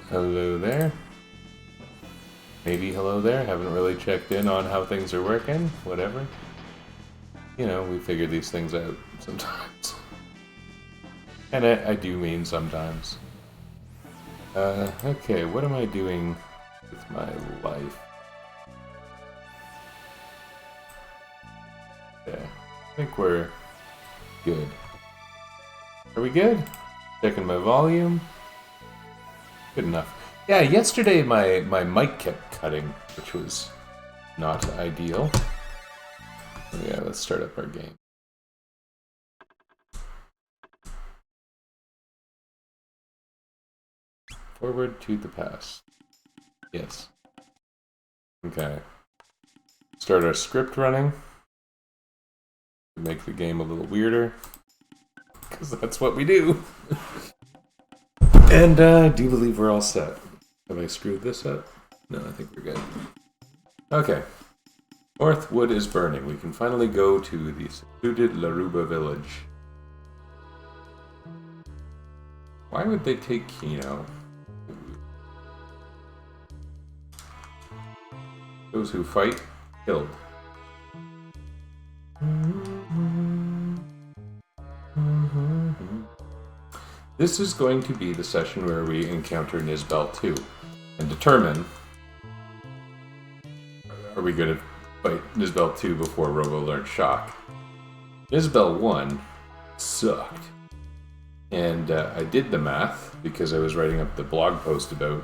Hello there. Maybe hello there. Haven't really checked in on how things are working. Whatever. You know, we figure these things out sometimes. And I do mean sometimes. Okay, what am I doing with my life? Yeah, I think we're good. Are we good? Checking my volume. Good enough. Yeah, yesterday my mic kept cutting, which was not ideal. So yeah, let's start up our game. Forward to the past. Yes. Okay. Start our script running. Make the game a little weirder. Because that's what we do. And I do believe we're all set. Have I screwed this up? No, I think we're good. Okay. Northwood is burning. We can finally go to the secluded Laruba village. Why would they take Kino? Those who fight, killed. This is going to be the session where we encounter Nisbel 2 and determine, are we going to fight Nisbel 2 before Robo learns Shock? Nisbel 1 sucked. And I did the math because I was writing up the blog post about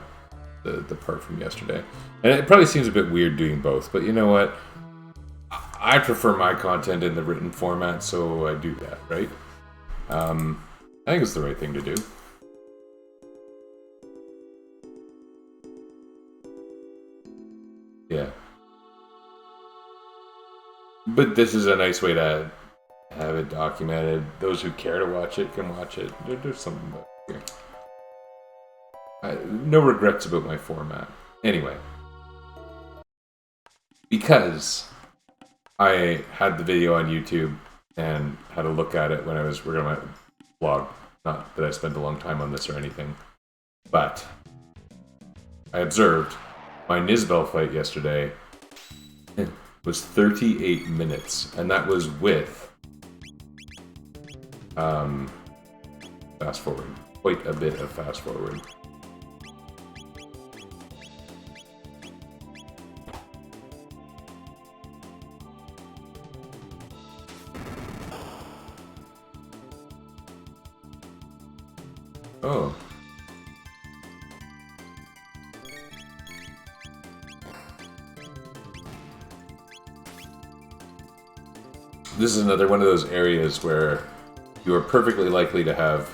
the part from yesterday. And it probably seems a bit weird doing both, but you know what? I prefer my content in the written format, so I do that, right? I think it's the right thing to do. Yeah. But this is a nice way to have it documented. Those who care to watch it can watch it. There's something about here. No regrets about my format. Anyway. Because I had the video on YouTube and had a look at it when I was working on my blog. Not that I spent a long time on this or anything. But I observed my Nisbel fight yesterday was 38 minutes. And that was with fast forward. Quite a bit of fast forward. Oh. This is another one of those areas where you are perfectly likely to have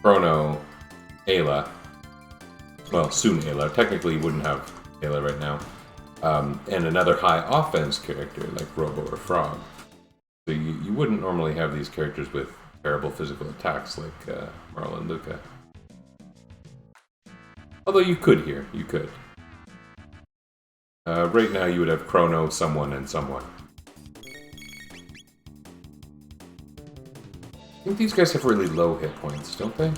Chrono, Ayla. Well, soon Ayla. Technically, you wouldn't have Ayla right now. And another high offense character like Robo or Frog. So you wouldn't normally have these characters with terrible physical attacks like Marl and Luca. Although you could here. You could. Right now you would have Chrono, someone, and someone. I think these guys have really low hit points, don't they?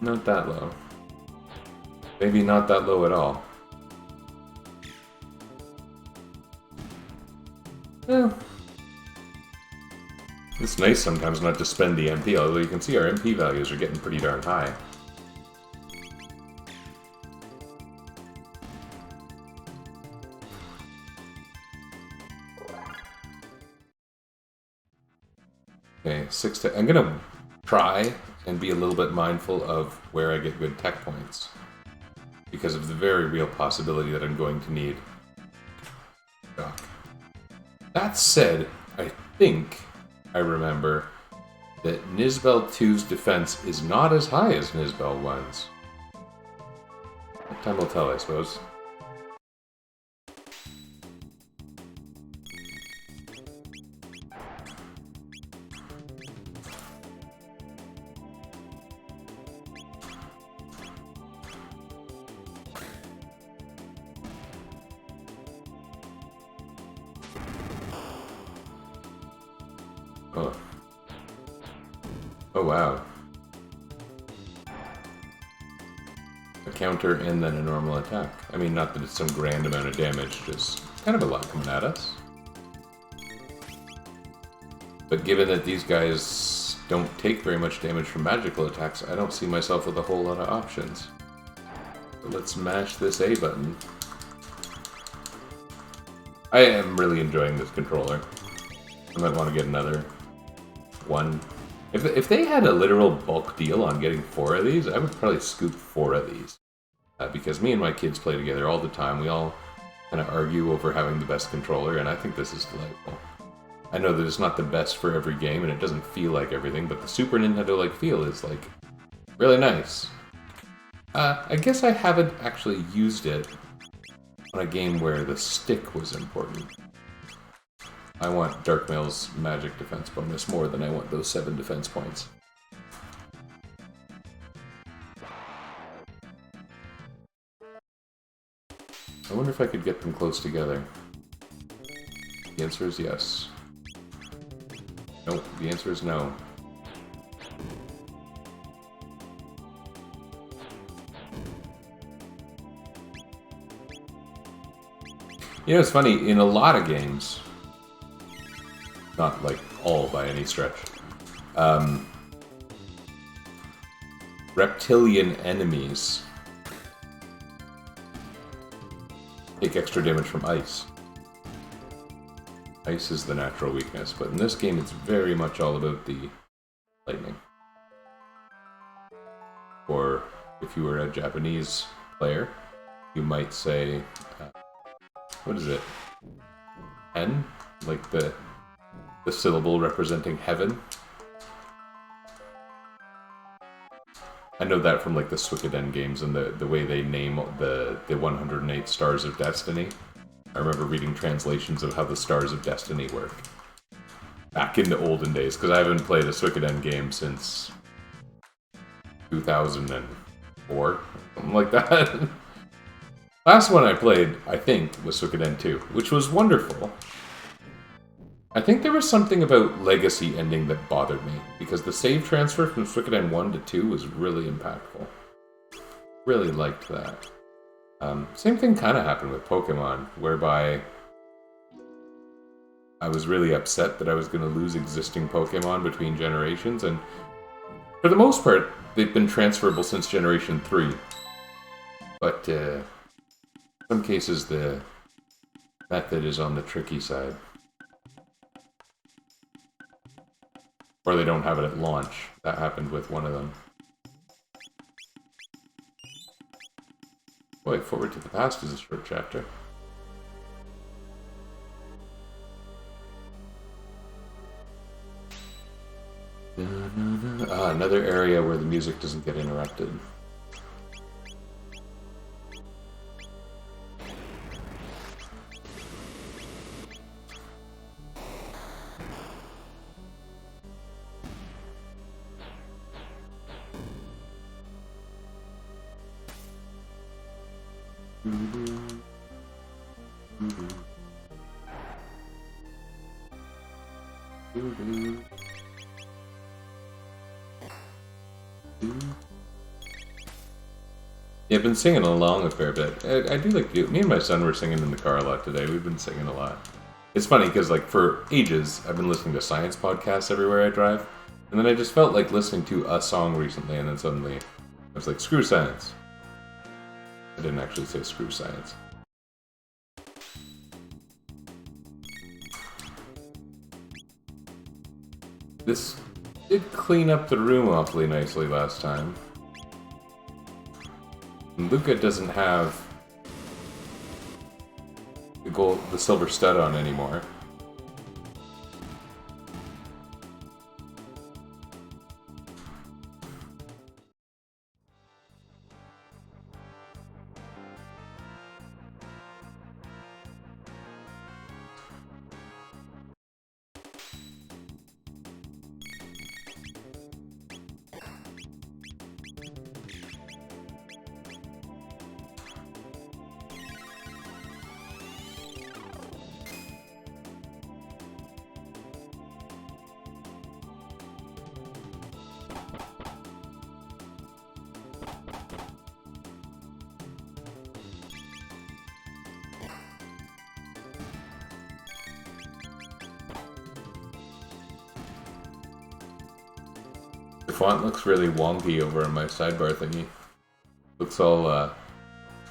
Not that low. Maybe not that low at all. Well, it's nice sometimes not to spend the MP, although you can see our MP values are getting pretty darn high. Okay, 6 to... I'm gonna try and be a little bit mindful of where I get good tech points. Because of the very real possibility that I'm going to need Shock. That said, I think I remember that Nisbel 2's defense is not as high as Nisbel 1's. Time will tell, I suppose. Oh. Oh, wow. A counter and then a normal attack. I mean, not that it's some grand amount of damage, just kind of a lot coming at us. But given that these guys don't take very much damage from magical attacks, I don't see myself with a whole lot of options. So let's mash this A button. I am really enjoying this controller. I might want to get another one. If they had a literal bulk deal on getting 4 of these, I would probably scoop 4 of these. Because me and my kids play together all the time. We all kind of argue over having the best controller, and I think this is delightful. I know that it's not the best for every game, and it doesn't feel like everything, but the Super Nintendo-like feel is, like, really nice. I guess I haven't actually used it on a game where the stick was important. I want Darkmail's magic defense bonus more than I want those 7 defense points. I wonder if I could get them close together. The answer is yes. Nope, the answer is no. You know, it's funny, in a lot of games, not like all by any stretch, reptilian enemies take extra damage from ice. Ice is the natural weakness, but in this game it's very much all about the lightning. Or if you were a Japanese player, you might say, what is it? En? Like the syllable representing heaven? I know that from like the Suikoden games and the way they name the 108 Stars of Destiny. I remember reading translations of how the Stars of Destiny work. Back in the olden days, because I haven't played a Suikoden game since 2004, something like that. Last one I played, I think, was Suikoden 2, which was wonderful. I think there was something about Legacy ending that bothered me, because the save transfer from Suikoden 1 to 2 was really impactful. Really liked that. Same thing kind of happened with Pokemon, whereby I was really upset that I was going to lose existing Pokemon between generations, and for the most part, they've been transferable since Generation 3. But in some cases, the method is on the tricky side. Or they don't have it at launch. That happened with one of them. Boy, Forward to the Past is a short chapter. Another area where the music doesn't get interrupted. Yeah, I've been singing along a fair bit. I do like me and my son were singing in the car a lot today. We've been singing a lot. It's funny because, like, for ages, I've been listening to science podcasts everywhere I drive, and then I just felt like listening to a song recently, and then suddenly I was like, screw science. I didn't actually say screw science. This did clean up the room awfully nicely last time. And Luca doesn't have the silver stud on anymore. The font looks really wonky over on my sidebar thingy. Looks all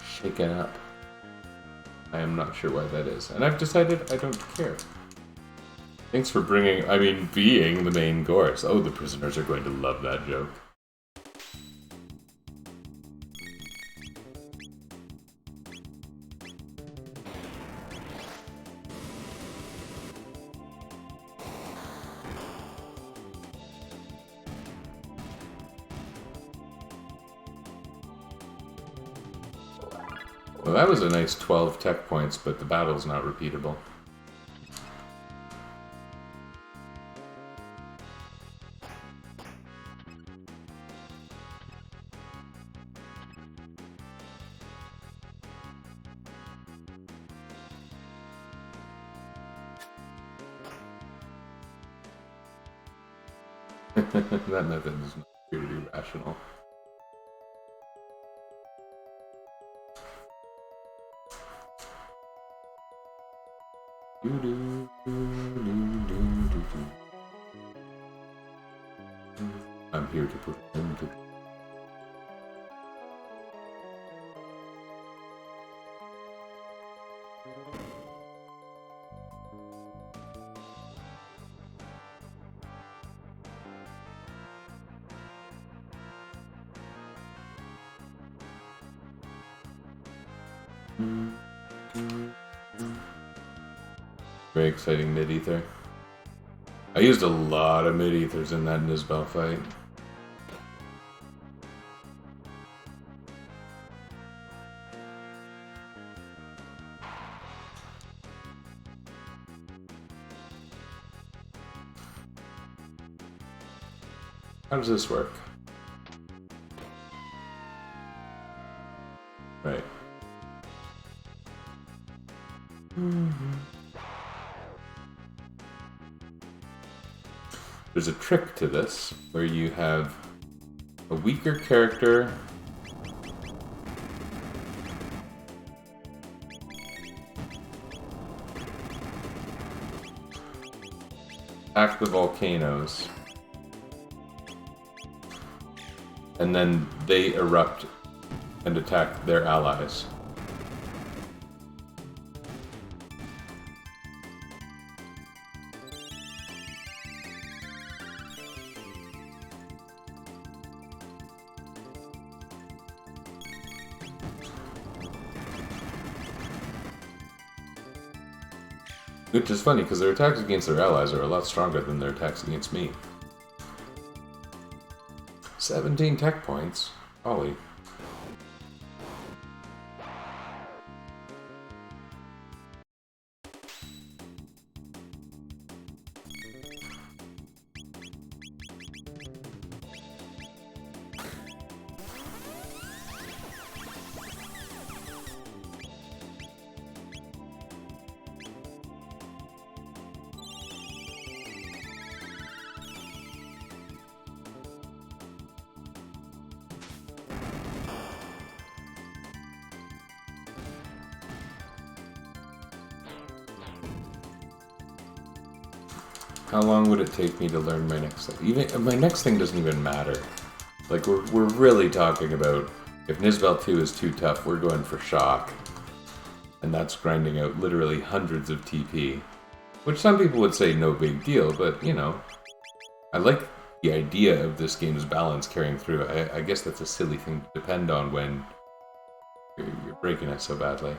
shaken up. I am not sure why that is. And I've decided I don't care. Thanks for being the main course. Oh, the prisoners are going to love that joke. Well, that was a nice 12 tech points, but the battle's not repeatable. That method is not purely rational. I'm here to put them to... Very exciting mid-ether. I used a lot of mid-ethers in that Nisbel fight. How does this work? Right. There's a trick to this, where you have a weaker character attack the volcanoes, and then they erupt and attack their allies. Which is funny, because their attacks against their allies are a lot stronger than their attacks against me. 17 tech points? Ollie. How long would it take me to learn my next thing? Even my next thing doesn't even matter. Like, we're really talking about, if Nisbel 2 is too tough, we're going for Shock. And that's grinding out literally hundreds of TP. Which some people would say no big deal, but, you know, I like the idea of this game's balance carrying through. I guess that's a silly thing to depend on when you're breaking it so badly.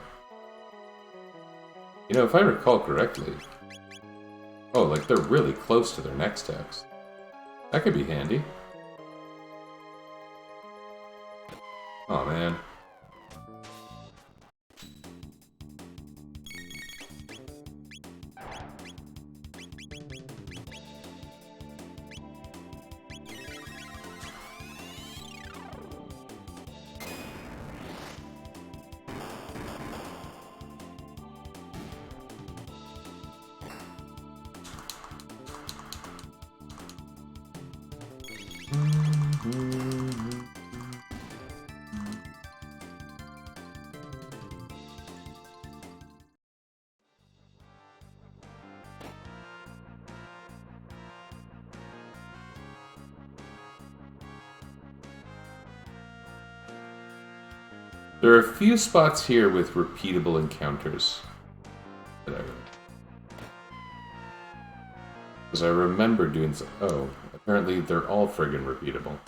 You know, if I recall correctly... Oh, like they're really close to their next text. That could be handy. Oh man. There are a few spots here with repeatable encounters. Because I remember doing so. Oh, apparently they're all friggin' repeatable.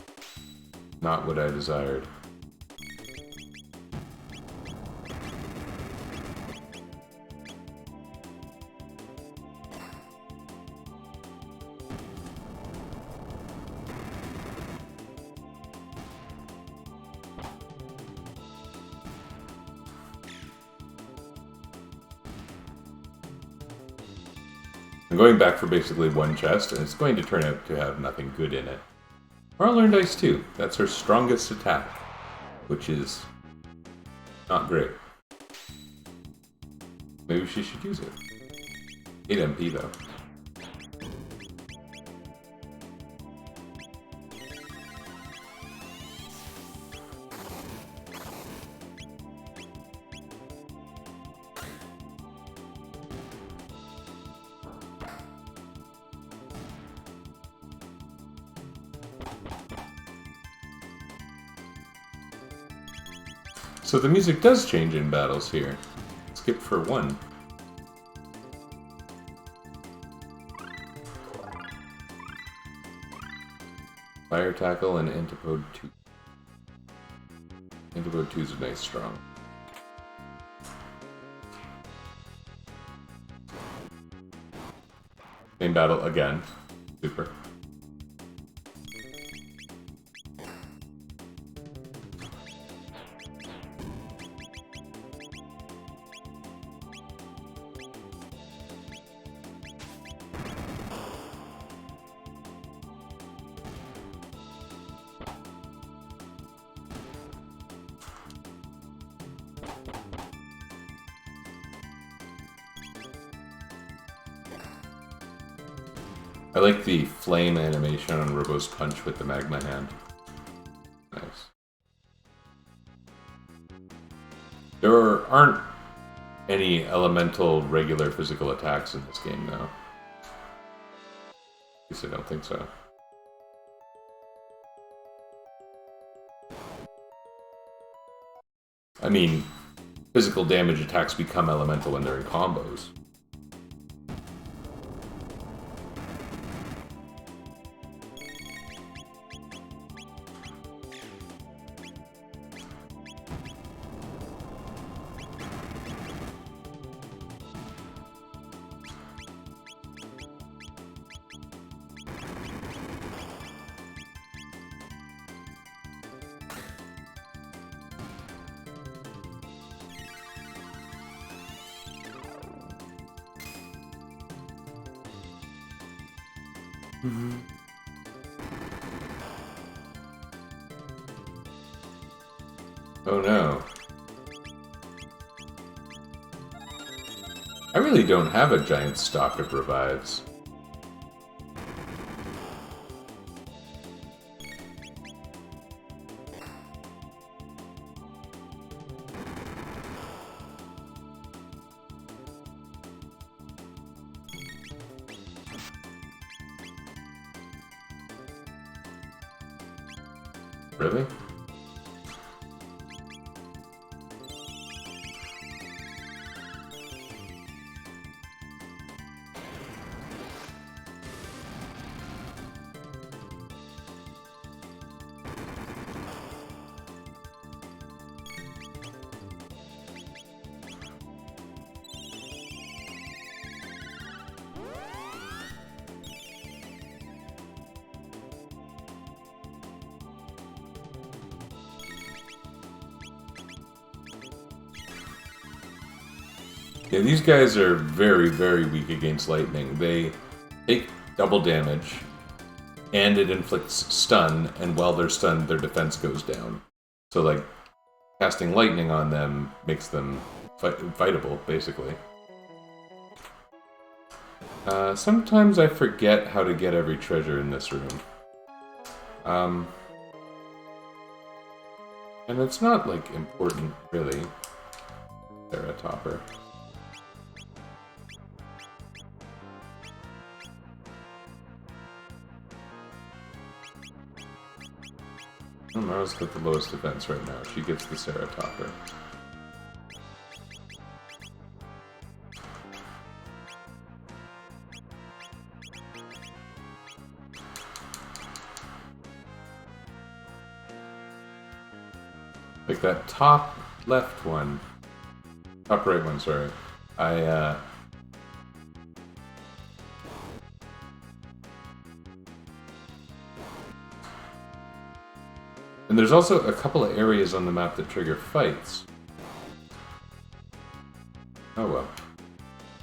Not what I desired. I'm going back for basically one chest, and it's going to turn out to have nothing good in it. Or I'll learn Dice 2. That's her strongest attack, which is not great. Maybe she should use it. 8 MP though. So the music does change in battles here. Skip for 1. Fire Tackle and Antipode 2. Antipode 2 is a nice strong. Same battle again. Super. I like the flame animation on Robo's punch with the magma hand. Nice. There aren't any elemental regular physical attacks in this game, though. At least I don't think so. I mean, physical damage attacks become elemental when they're in combos. Oh no. I really don't have a giant stock of revives. Really? Yeah, these guys are very, very weak against lightning. They take double damage, and it inflicts stun, and while they're stunned, their defense goes down. So, like, casting lightning on them makes them fightable, basically. Sometimes I forget how to get every treasure in this room. And it's not, like, important, really. Sarah Topper. Mara's got the lowest defense right now. She gets the Sarah Topper. Like that top left one. Top right one, sorry. And there's also a couple of areas on the map that trigger fights. Oh well.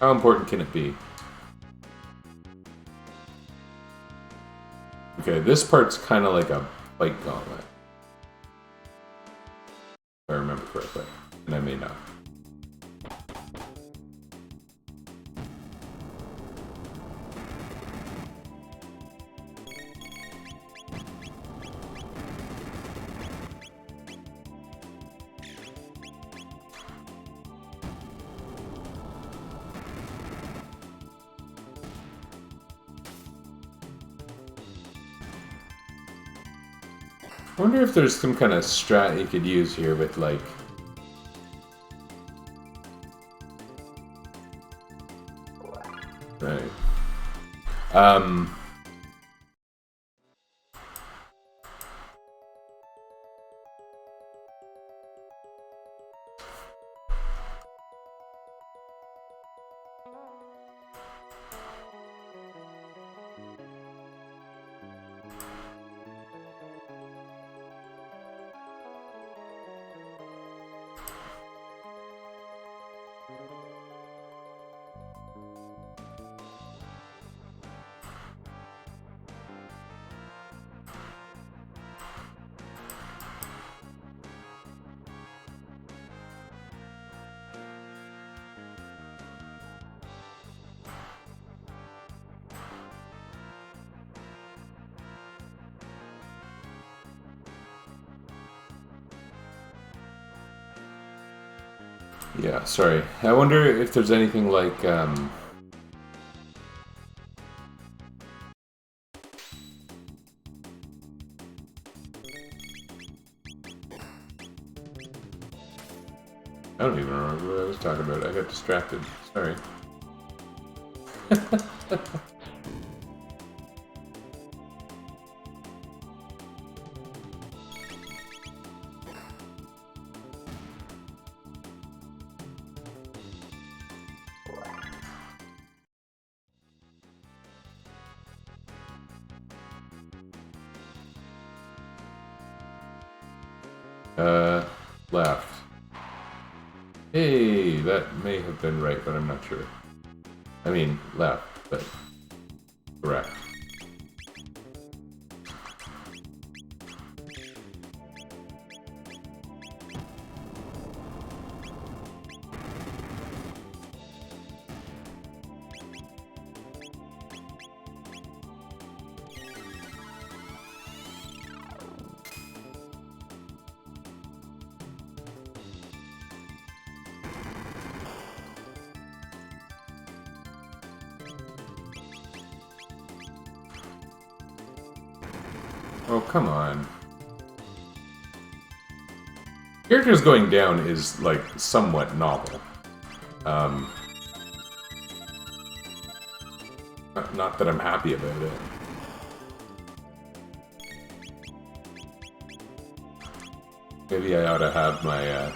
How important can it be? Okay, this part's kind of like a fight gauntlet. If I remember correctly. And I may not. I wonder if there's some kind of strat you could use here with, like... Right. Yeah, sorry. I wonder if there's anything like, I don't even remember what I was talking about. I got distracted. Sorry. Left. Hey, that may have been right, but I'm not sure. I mean, left, but correct. Oh, come on. Characters going down is, like, somewhat novel. Not that I'm happy about it. Maybe I ought to have my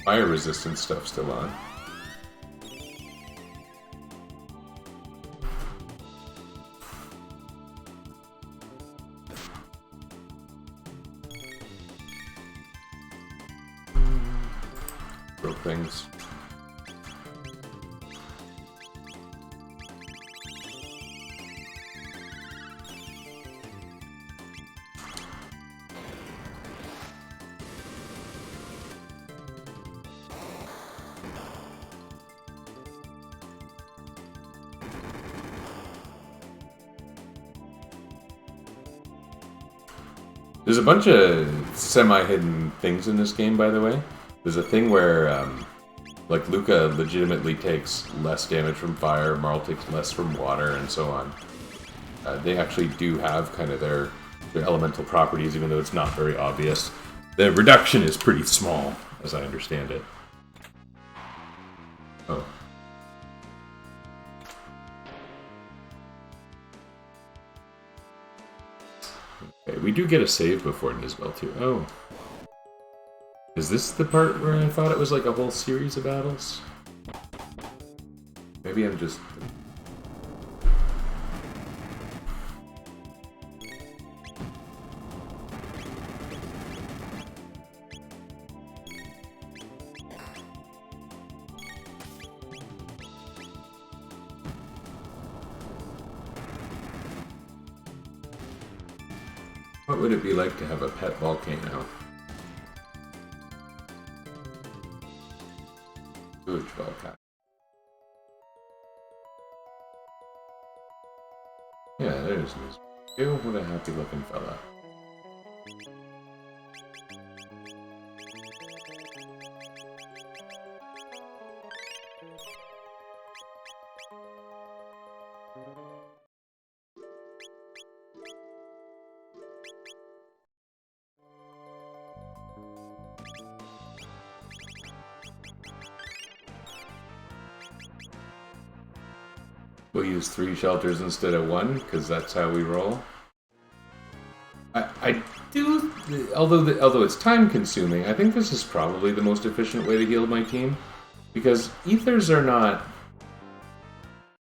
fire resistance stuff still on. Things. There's a bunch of semi-hidden things in this game, by the way. There's a thing where, like, Luca legitimately takes less damage from fire, Marl takes less from water, and so on. They actually do have kind of their their elemental properties, even though it's not very obvious. The reduction is pretty small, as I understand it. Oh. Okay, we do get a save before Nisbel too. Oh. Is this the part where I thought it was like a whole series of battles? Maybe I'm just... What would it be like to have a pet volcano? Huge volcano. Yeah, there's Nisbel. Ew, what a happy looking fella. We'll use 3 shelters instead of 1, because that's how we roll. I do, although it's time consuming, I think this is probably the most efficient way to heal my team. Because ethers are not...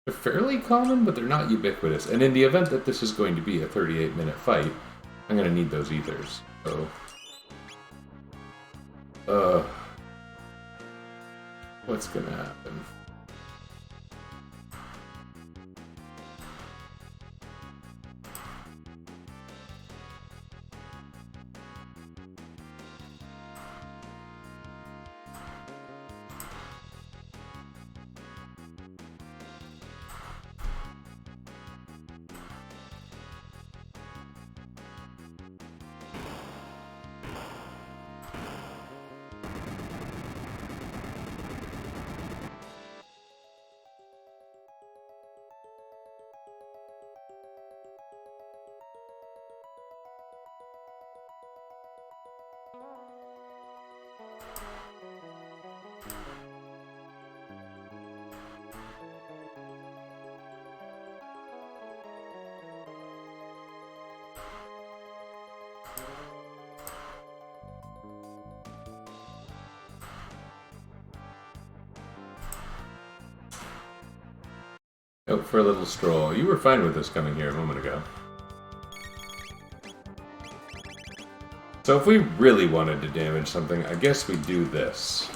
They're fairly common, but they're not ubiquitous. And in the event that this is going to be a 38-minute fight, I'm going to need those ethers. So... what's going to happen? Out for a little stroll. You were fine with this coming here a moment ago. So if we really wanted to damage something, I guess we do this.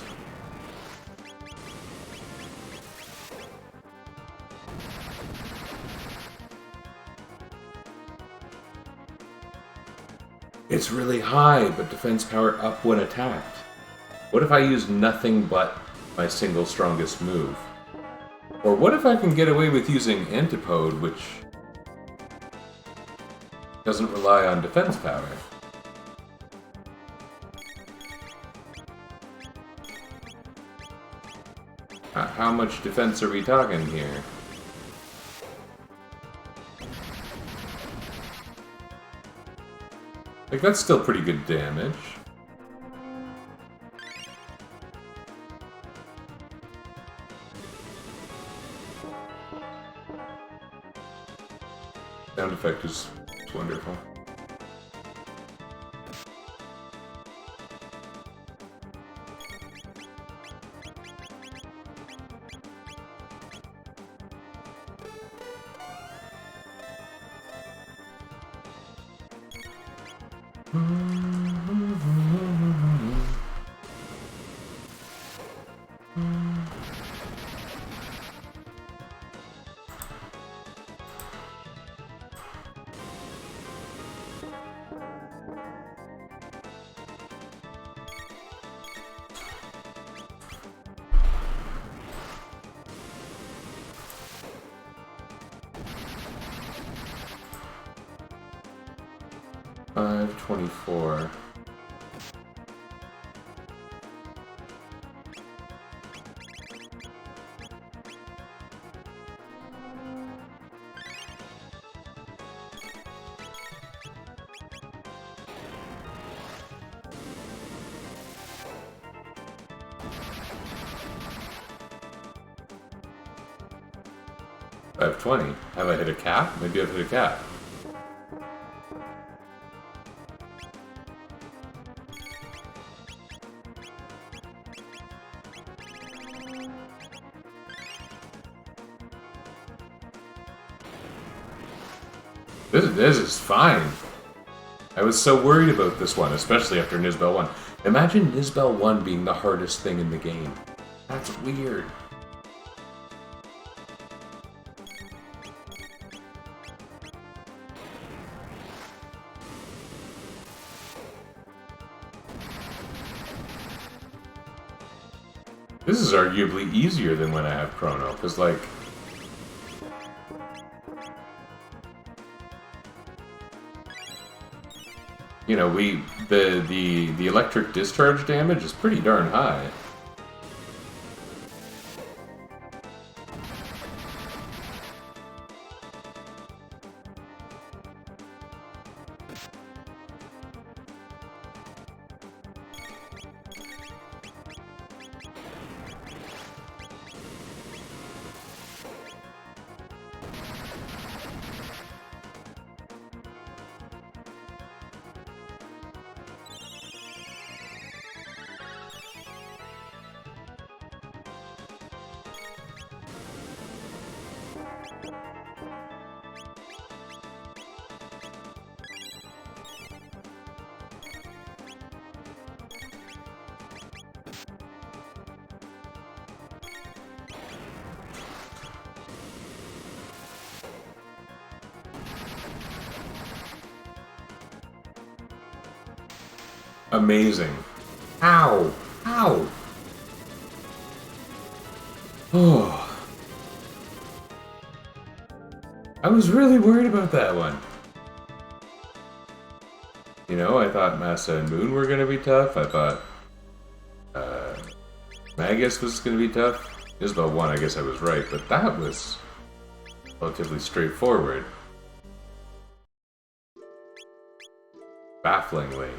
It's really high, but defense power up when attacked. What if I use nothing but my single strongest move? Or what if I can get away with using Antipode, which doesn't rely on defense power? How much defense are we talking here? Like, that's still pretty good damage. Sound effect is wonderful. $5.24. I have 20. Have I hit a cap? Maybe I've hit a cap. This is fine. I was so worried about this one, especially after Nisbel 1. Imagine Nisbel 1 being the hardest thing in the game. That's weird. This is arguably easier than when I have Chrono, because, like... You know, the electric discharge damage is pretty darn high. Amazing. Ow! Ow! Oh. I was really worried about that one. You know, I thought Massa and Moon were gonna be tough. I thought Magus was gonna be tough. Isabel 1, I guess I was right, but that was relatively straightforward. Bafflingly.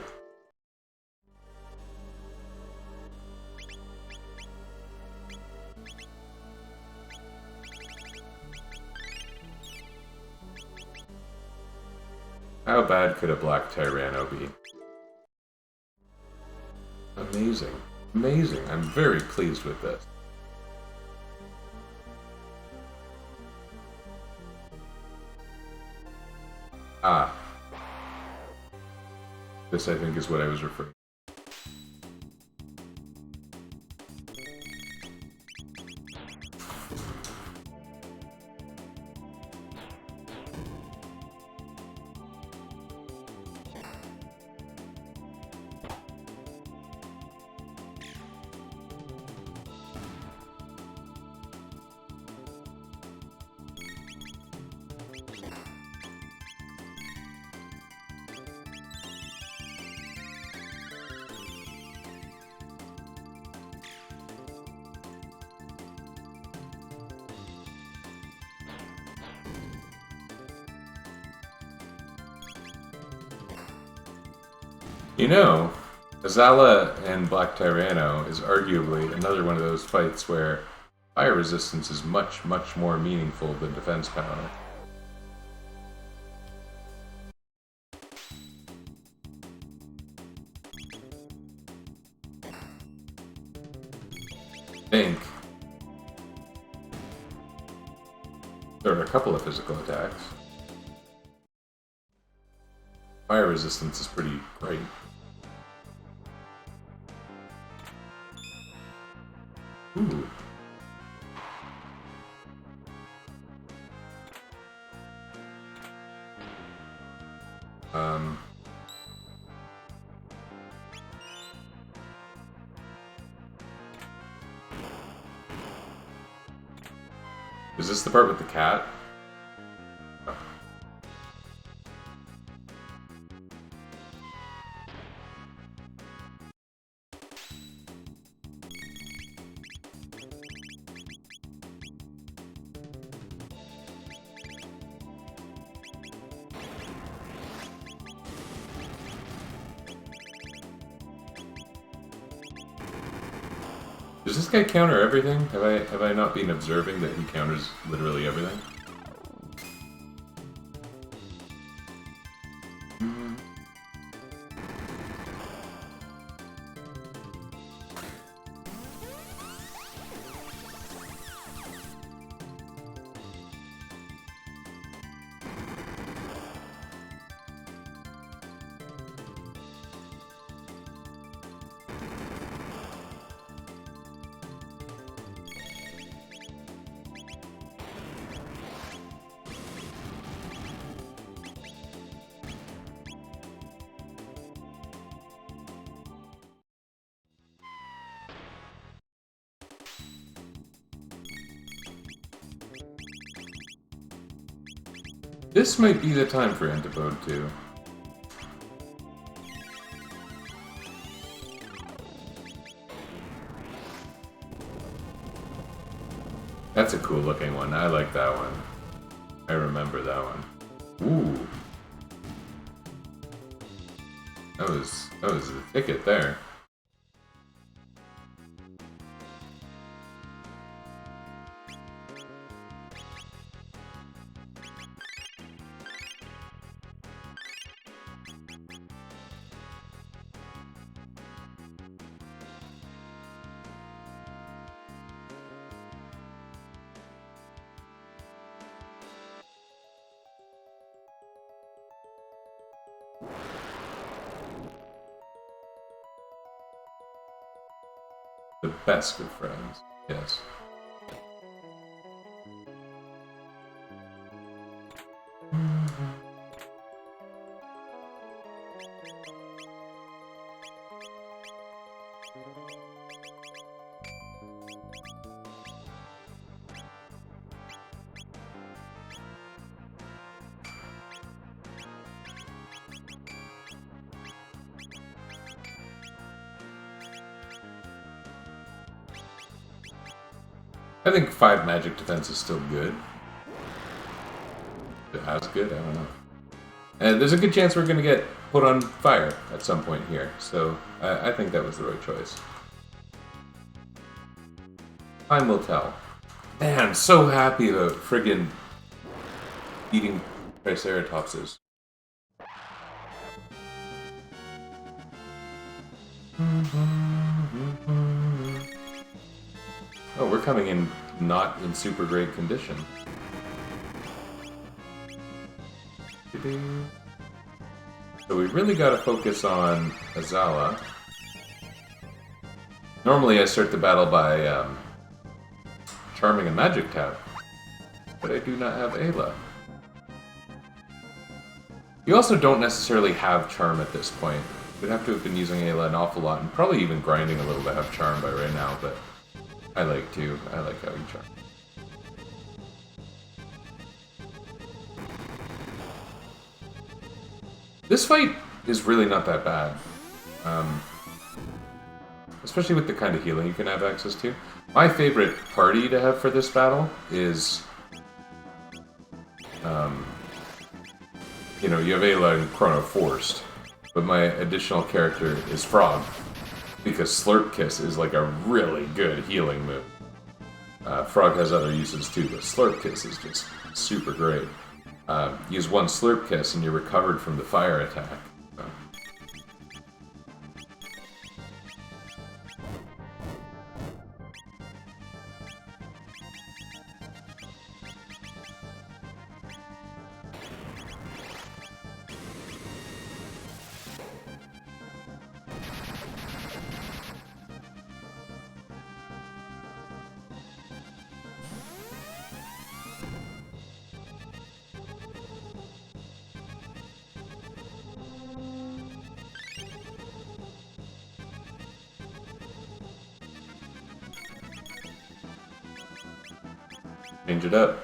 How bad could a Black Tyranno be? Amazing. Amazing. I'm very pleased with this. Ah. This, I think, is what I was referring to. You know, Azala and Black Tyranno is arguably another one of those fights where fire resistance is much, much more meaningful than defense power. I think there are a couple of physical attacks. Fire resistance is pretty great. Ooh. Is this the part with the cat? Oh. Does this guy counter everything? Have I not been observing that he counters literally everything? This might be the time for Antipode 2. That's a cool looking one. I like that one. I remember that one. Ooh. That was the ticket there. The best of friends, yes. I think 5 magic defense is still good. As good? I don't know. And there's a good chance we're going to get put on fire at some point here, so I think that was the right choice. Time will tell. Man, I'm so happy about friggin' eating Triceratopses. Oh, we're coming in not in super great condition. So we really got to focus on Azala. Normally I start the battle by charming a magic tap, but I do not have Ayla. You also don't necessarily have charm at this point. We'd have to have been using Ayla an awful lot, and probably even grinding a little to have charm by right now, but I like having charm. This fight is really not that bad. Especially with the kind of healing you can have access to. My favorite party to have for this battle is... you know, you have Ayla and Chrono forced, but my additional character is Frog, because Slurp Kiss is like a really good healing move. Frog has other uses too, but Slurp Kiss is just super great. Use one Slurp Kiss and you're recovered from the fire attack. So. Change it up.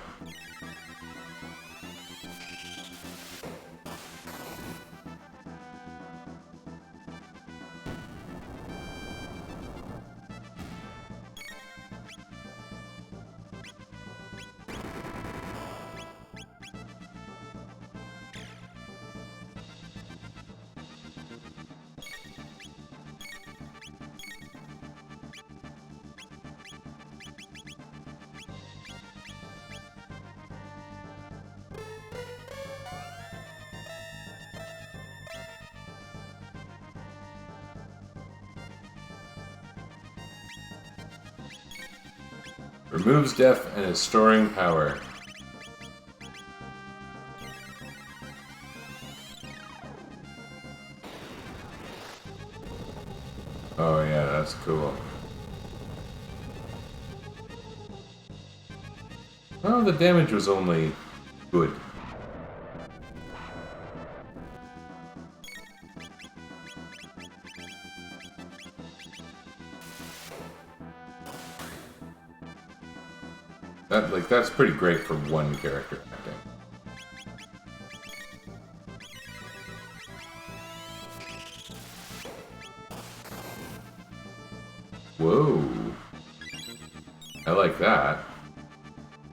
Removes death and is storing power. Oh yeah, that's cool. Oh, the damage was only good. That's pretty great for one character, I think. Whoa. I like that.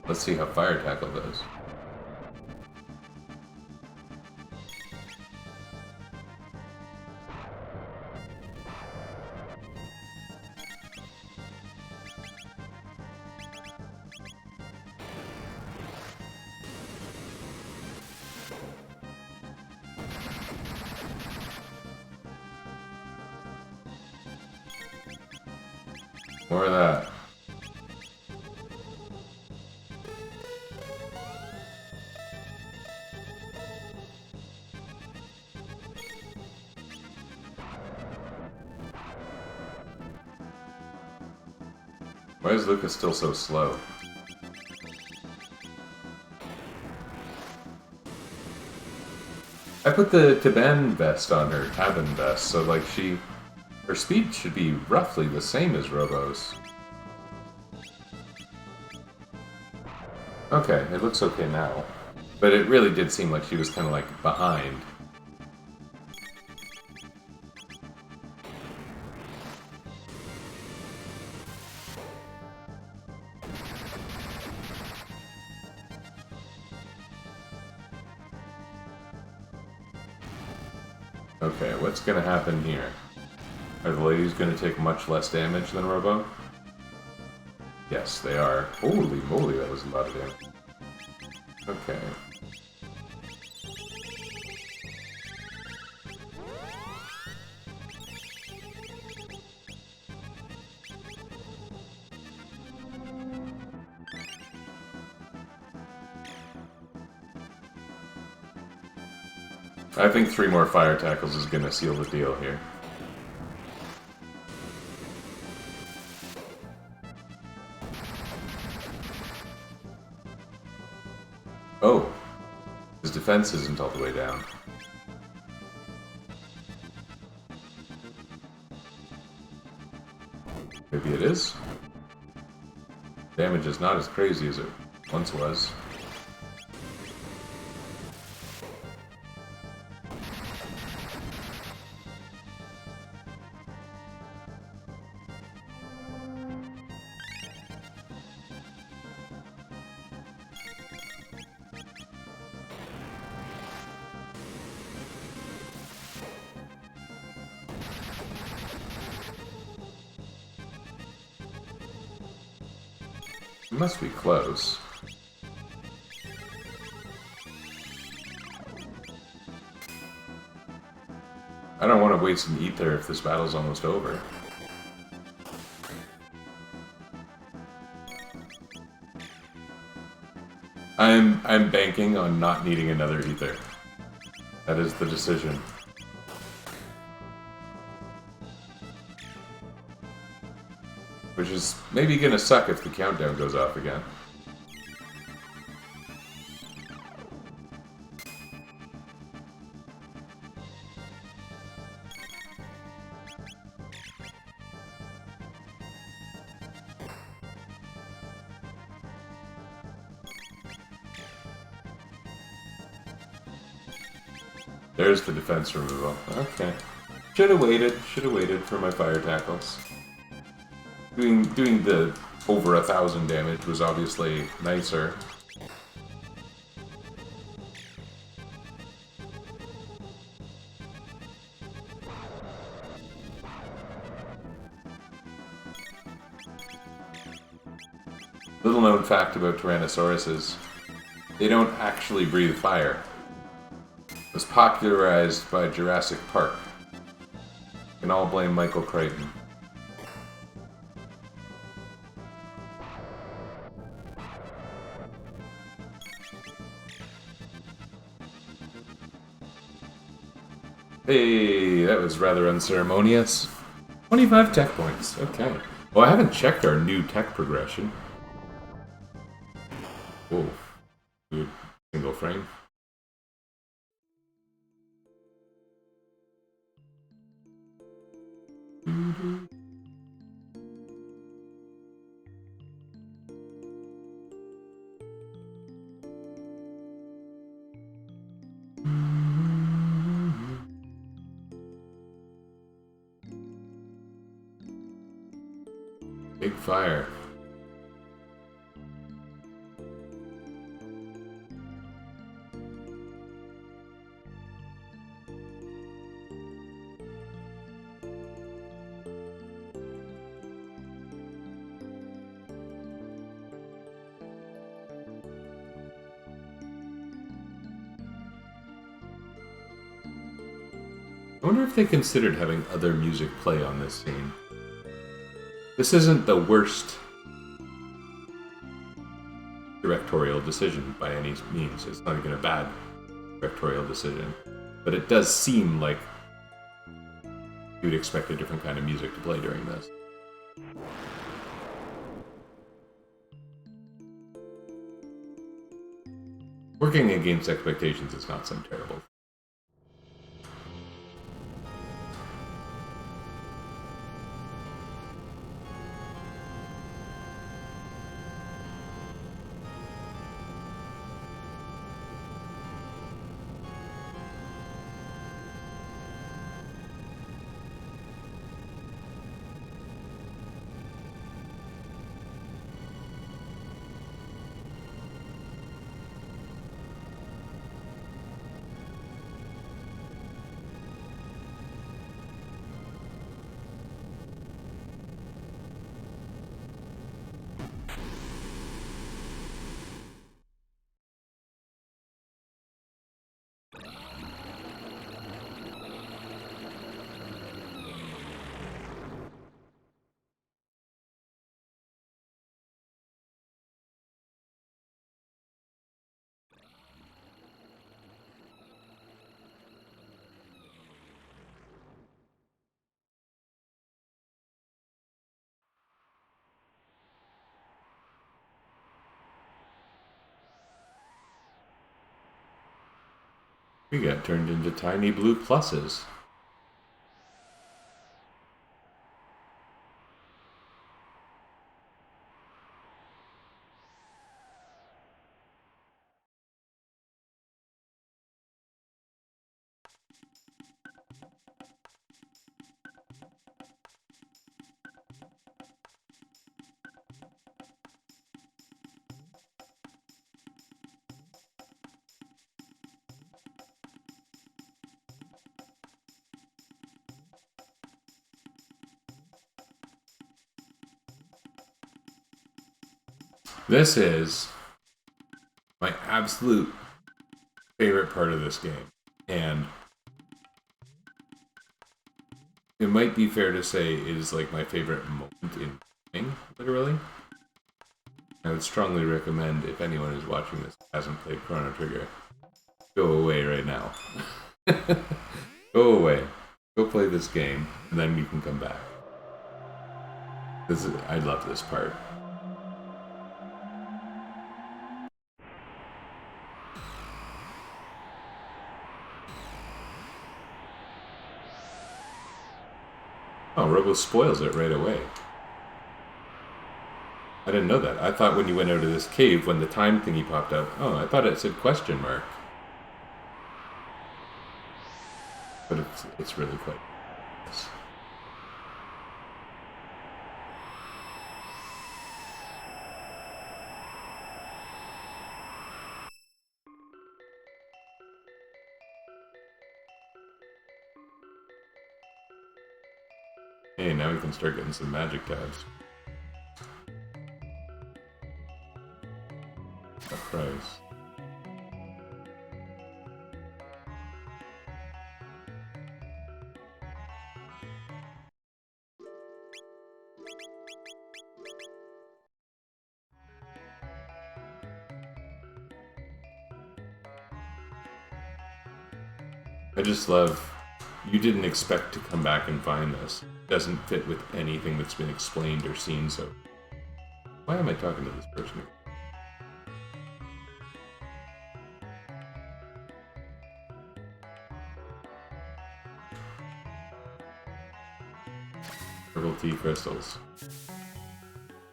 Let's see how Fire Tackle does. More of that. Why is Lucas still so slow? I put the Taban vest on her, Taban vest, so like her speed should be roughly the same as Robo's. Okay, it looks okay now. But it really did seem like she was kind of like behind. Okay, what's gonna happen here? Are the ladies gonna take much less damage than Robo? Yes, they are. Holy moly, that was a lot of damage. Okay. I think 3 more Fire Tackles is gonna seal the deal here. Oh. His defense isn't all the way down. Maybe it is? Damage is not as crazy as it once was. It must be close. I don't want to waste an ether if this battle's almost over. I'm banking on not needing another ether. That is the decision. Which is maybe gonna suck if the countdown goes off again. There's the defense removal. Okay. Should have waited for my Fire Tackles. Doing the over 1,000 damage was obviously nicer. Little known fact about Tyrannosauruses, they don't actually breathe fire. It was popularized by Jurassic Park. You can all blame Michael Crichton. Hey, that was rather unceremonious. 25 tech points, okay. Well, I haven't checked our new tech progression. Whoa. Good. Single frame. Big fire. I wonder if they considered having other music play on this scene. This isn't the worst directorial decision by any means. It's not even a bad directorial decision. But it does seem like you would expect a different kind of music to play during this. Working against expectations is not some terrible. We got turned into tiny blue pluses. This is my absolute favorite part of this game, and it might be fair to say it is like my favorite moment in playing, literally. I would strongly recommend, if anyone is watching this who hasn't played Chrono Trigger, go away right now. Go away. Go play this game, and then you can come back. I love this part. Oh, Robo spoils it right away. I didn't know that. I thought when you went out of this cave, when the time thingy popped up, oh, I thought it said question mark. But it's really quite nice. Hey, now we can start getting some magic tabs. A price. I just love, you didn't expect to come back and find this. It doesn't fit with anything that's been explained or seen, so... Why am I talking to this person? Purple tea crystals.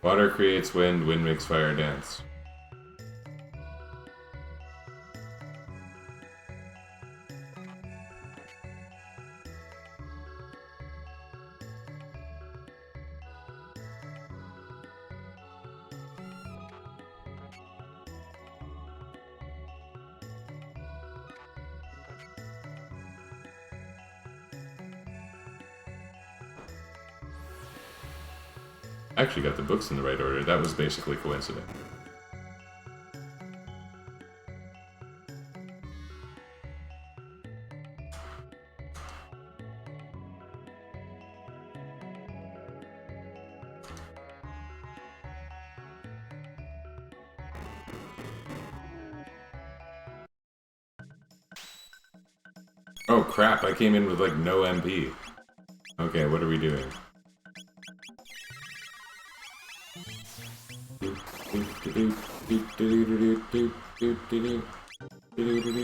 Water creates wind, wind makes fire dance. I actually got the books in the right order. That was basically coincidence. Oh crap, I came in with like no MP. Okay, what are we doing?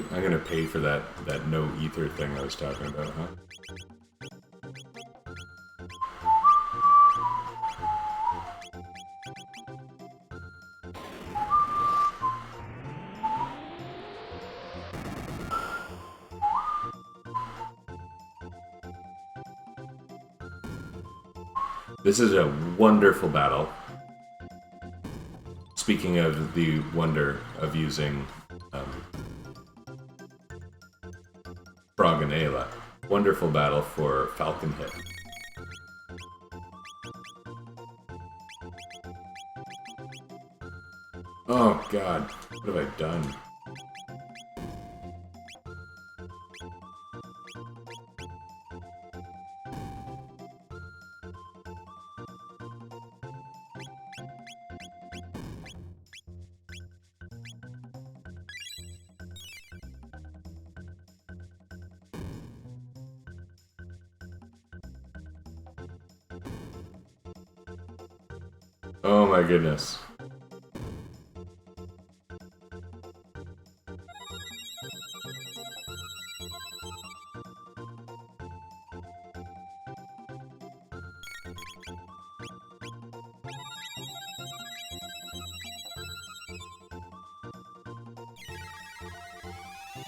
I'm gonna pay for that no ether thing I was talking about, huh? This is a wonderful battle. Speaking of the wonder of using Frog and Ayla, wonderful battle for Falcon Hit. Oh god, what have I done? Oh my goodness.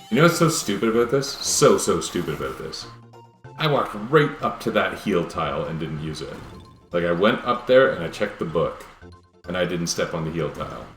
You know what's so stupid about this? So stupid about this. I walked right up to that heal tile and didn't use it. Like, I went up there and I checked the book, and I didn't step on the heal tile.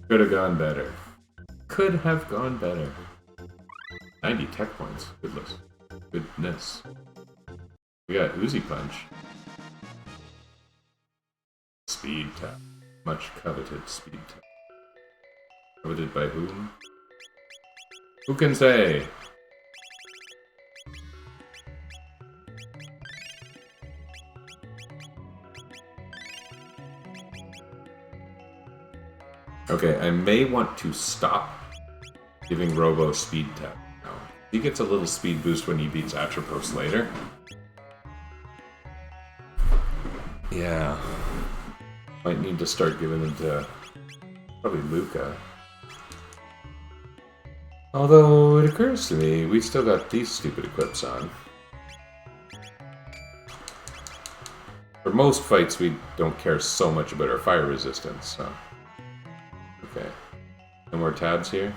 Could have gone better. Could have gone better. 90 tech points. Goodness. Goodness. We got Uzi Punch. Speed tap. Much coveted speed tap. Coveted by whom? Who can say? Okay, I may want to stop giving Robo speed tap now. He gets a little speed boost when he beats Atropos later. Yeah. Might need to start giving them to probably Luca. Although it occurs to me, we still got these stupid equips on. For most fights, we don't care so much about our fire resistance, so... Okay. No more tabs here?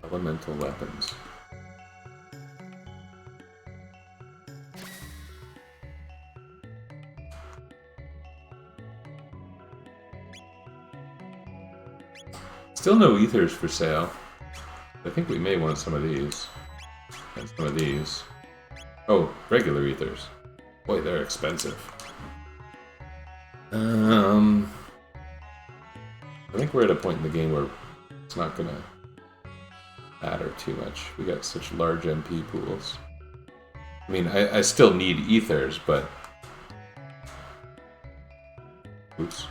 Elemental weapons. Still no ethers for sale. I think we may want some of these. And some of these. Oh, regular ethers. Boy, they're expensive. I think we're at a point in the game where it's not gonna matter too much. We got such large MP pools. I mean, I still need ethers, but... Oops.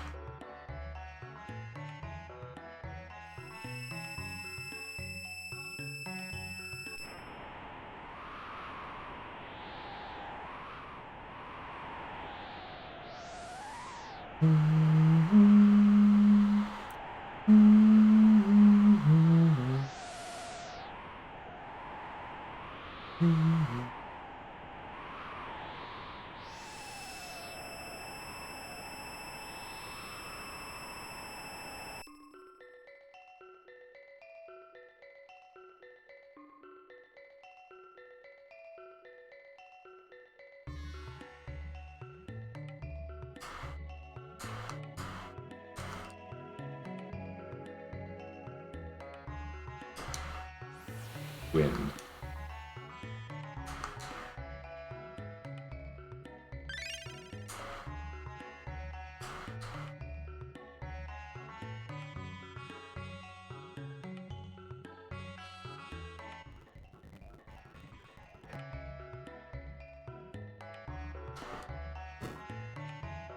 Wind.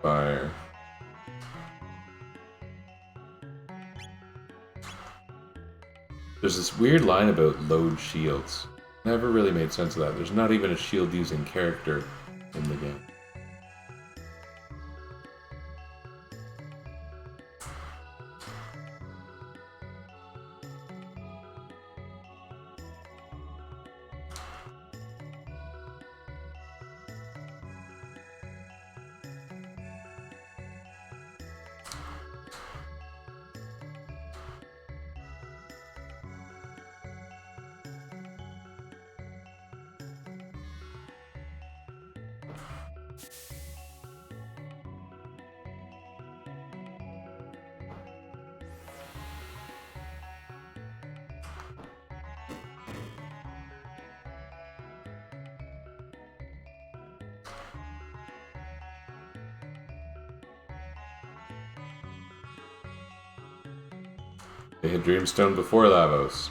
Fire. There's this weird line about load shields. Never really made sense of that. There's not even a shield using character in the game. They had Dreamstone before Lavos.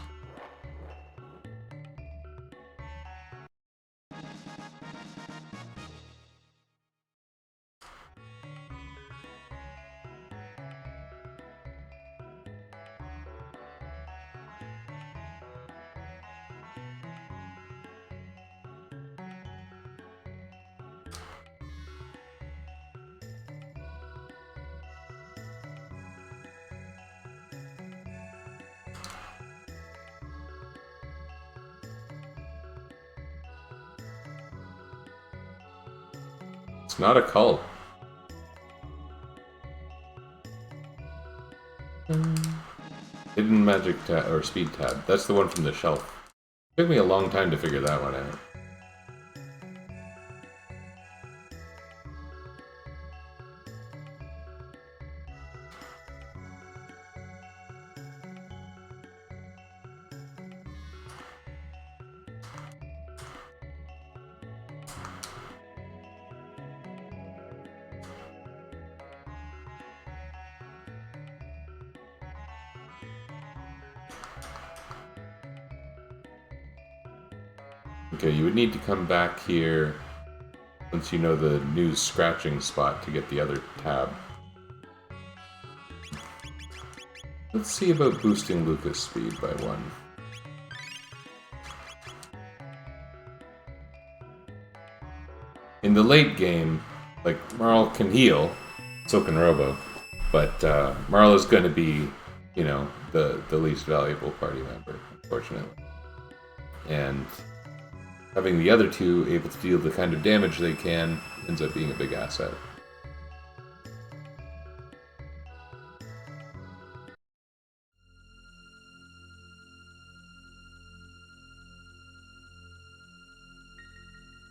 It's not a cult. Hidden magic tab or speed tab. That's the one from the shelf. Took me a long time to figure that one out. Okay, you would need to come back here once you know the new scratching spot to get the other tab. Let's see about boosting Lucas' speed by 1. In the late game, like, Marl can heal, so can Robo, but Marl is going to be, you know, the least valuable party member, unfortunately. And having the other two able to deal the kind of damage they can ends up being a big asset.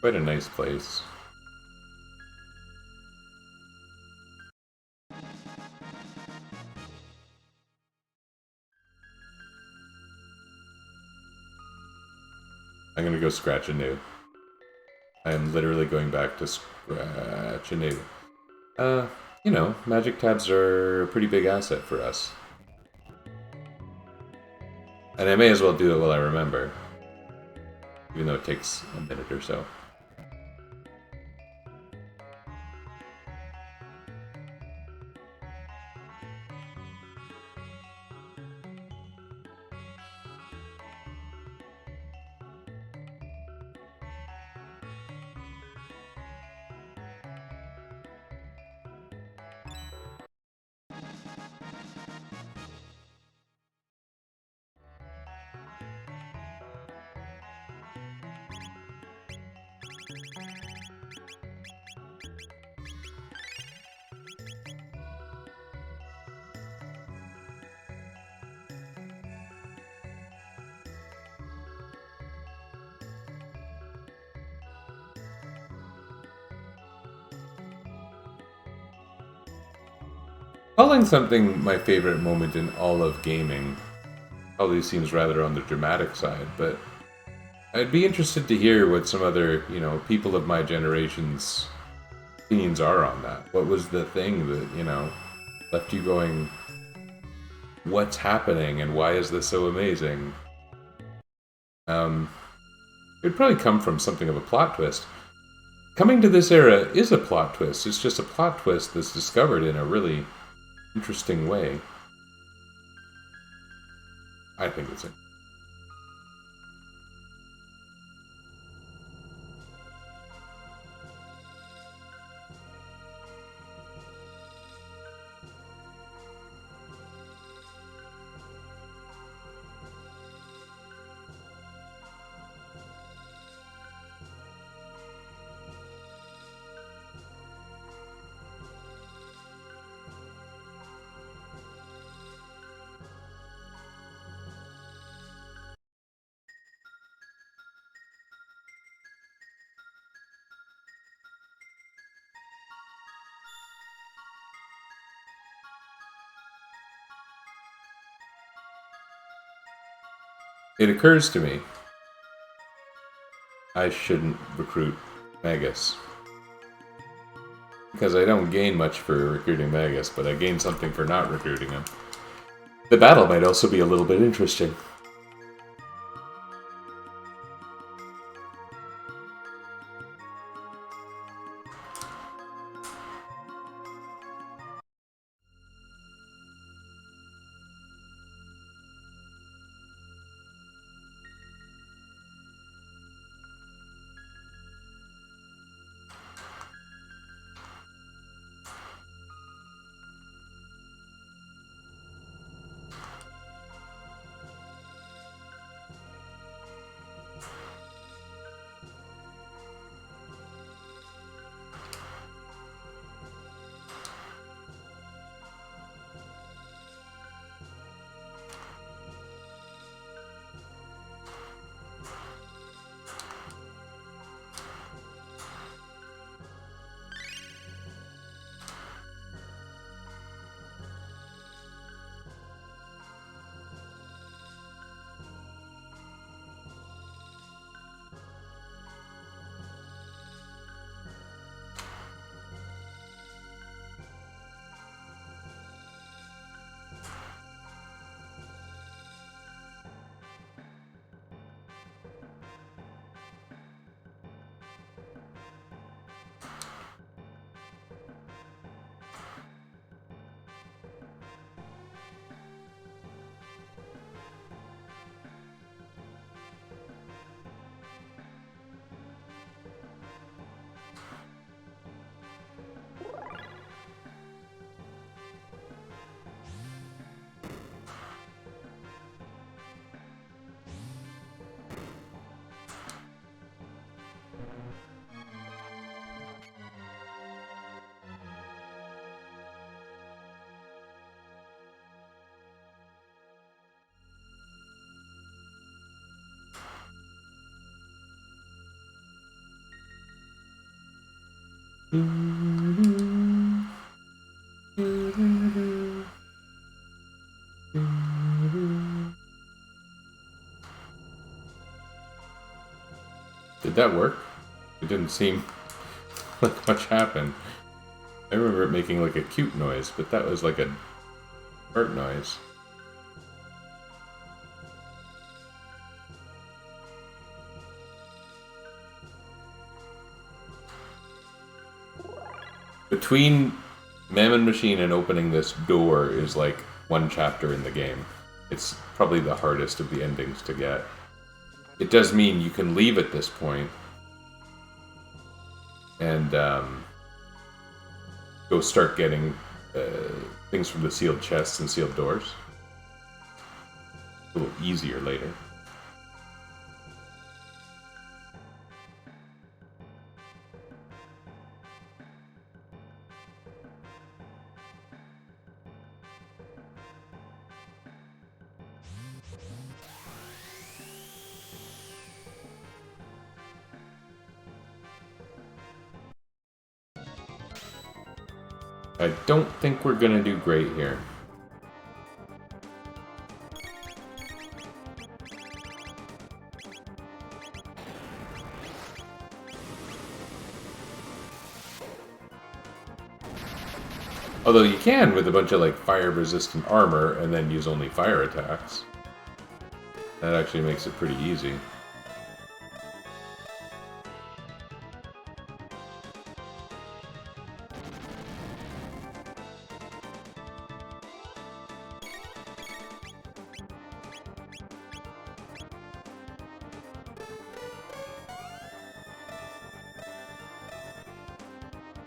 Quite a nice place. I'm gonna go scratch anew. I am literally going back to scratch anew. You know, magic tabs are a pretty big asset for us. And I may as well do it while I remember. Even though it takes a minute or so. Calling something my favorite moment in all of gaming probably seems rather on the dramatic side, but I'd be interested to hear what some other, people of my generation's opinions are on that. What was the thing that, left you going, what's happening and why is this so amazing? It'd probably come from something of a plot twist. Coming to this era is a plot twist. It's just a plot twist that's discovered in a really interesting way. I think it's interesting. It occurs to me I shouldn't recruit Magus. Because I don't gain much for recruiting Magus, but I gain something for not recruiting him. The battle might also be a little bit interesting. Did that work? It didn't seem like much happened. I remember it making like a cute noise, but that was like a fart noise. Between Mammon Machine and opening this door is like one chapter in the game. It's probably the hardest of the endings to get. It does mean you can leave at this point and go start getting things from the sealed chests and sealed doors. A little easier later. I don't think we're gonna do great here. Although you can with a bunch of like fire-resistant armor and then use only fire attacks. That actually makes it pretty easy.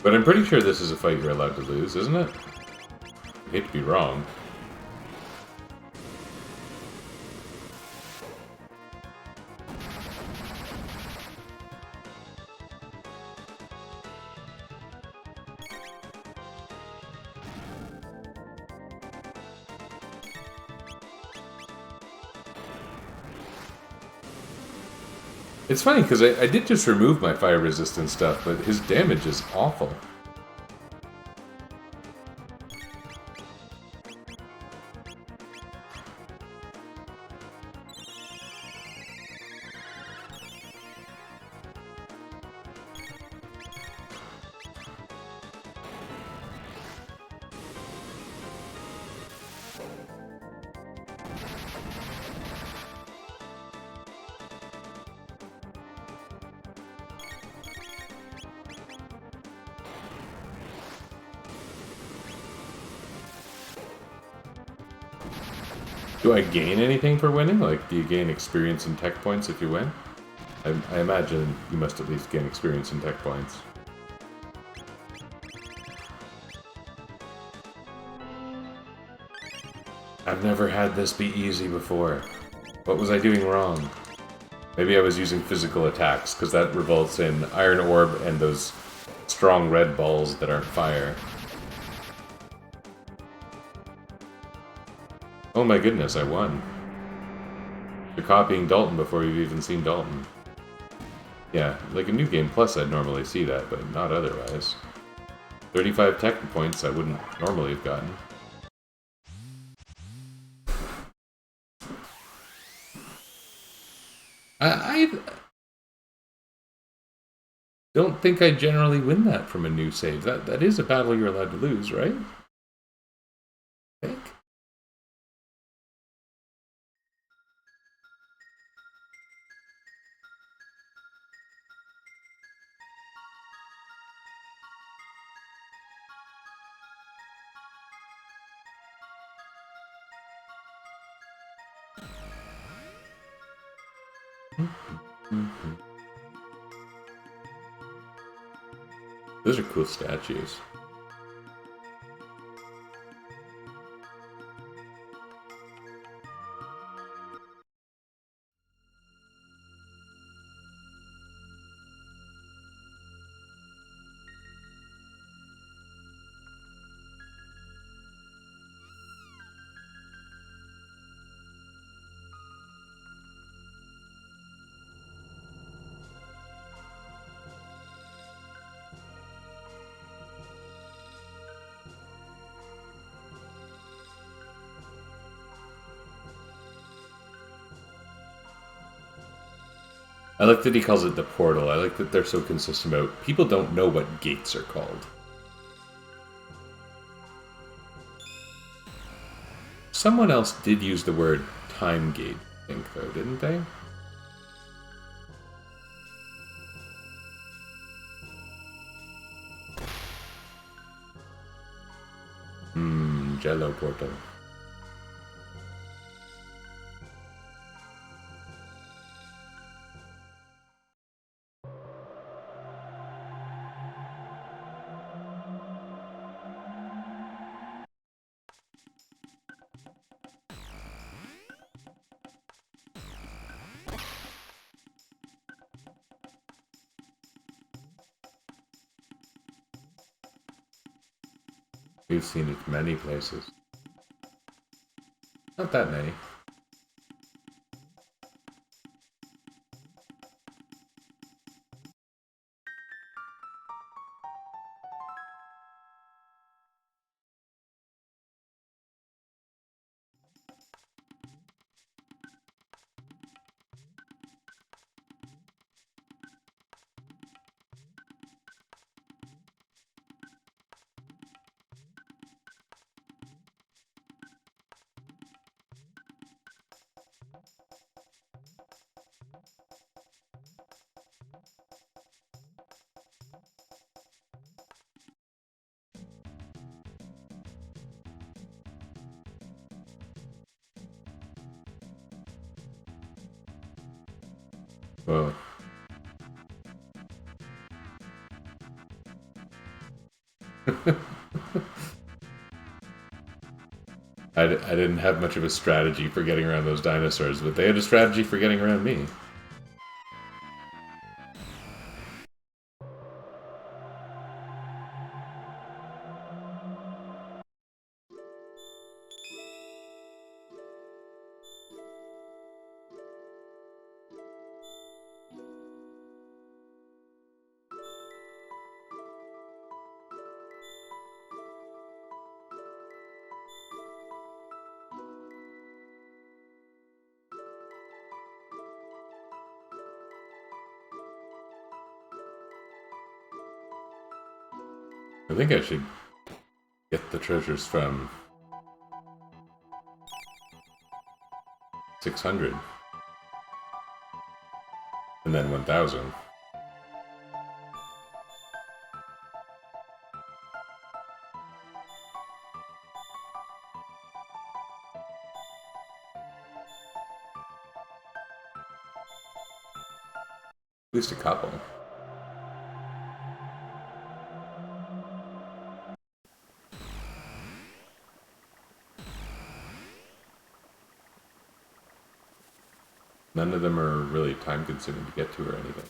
But I'm pretty sure this is a fight you're allowed to lose, isn't it? I hate to be wrong. It's funny, because I did just remove my fire-resistant stuff, but his damage is awful. Do I gain anything for winning? Like, do you gain experience and tech points if you win? I imagine you must at least gain experience and tech points. I've never had this be easy before. What was I doing wrong? Maybe I was using physical attacks, because that results in Iron Orb and those strong red balls that aren't fire. Oh my goodness, I won. You're copying Dalton before you've even seen Dalton. Yeah, like a New Game Plus I'd normally see that, but not otherwise. 35 tech points I wouldn't normally have gotten. I don't think I generally win that from a new save. That is a battle you're allowed to lose, right? I think. Those are cool statues. I like that he calls it the portal. I like that they're so consistent about people don't know what gates are called. Someone else did use the word time gate, I think, though, didn't they? Jello portal. We've seen it many places. Not that many. Well, I didn't have much of a strategy for getting around those dinosaurs, but they had a strategy for getting around me. I think I should get the treasures from 600 and then 1000. At least a couple. None of them are really time consuming to get to or anything.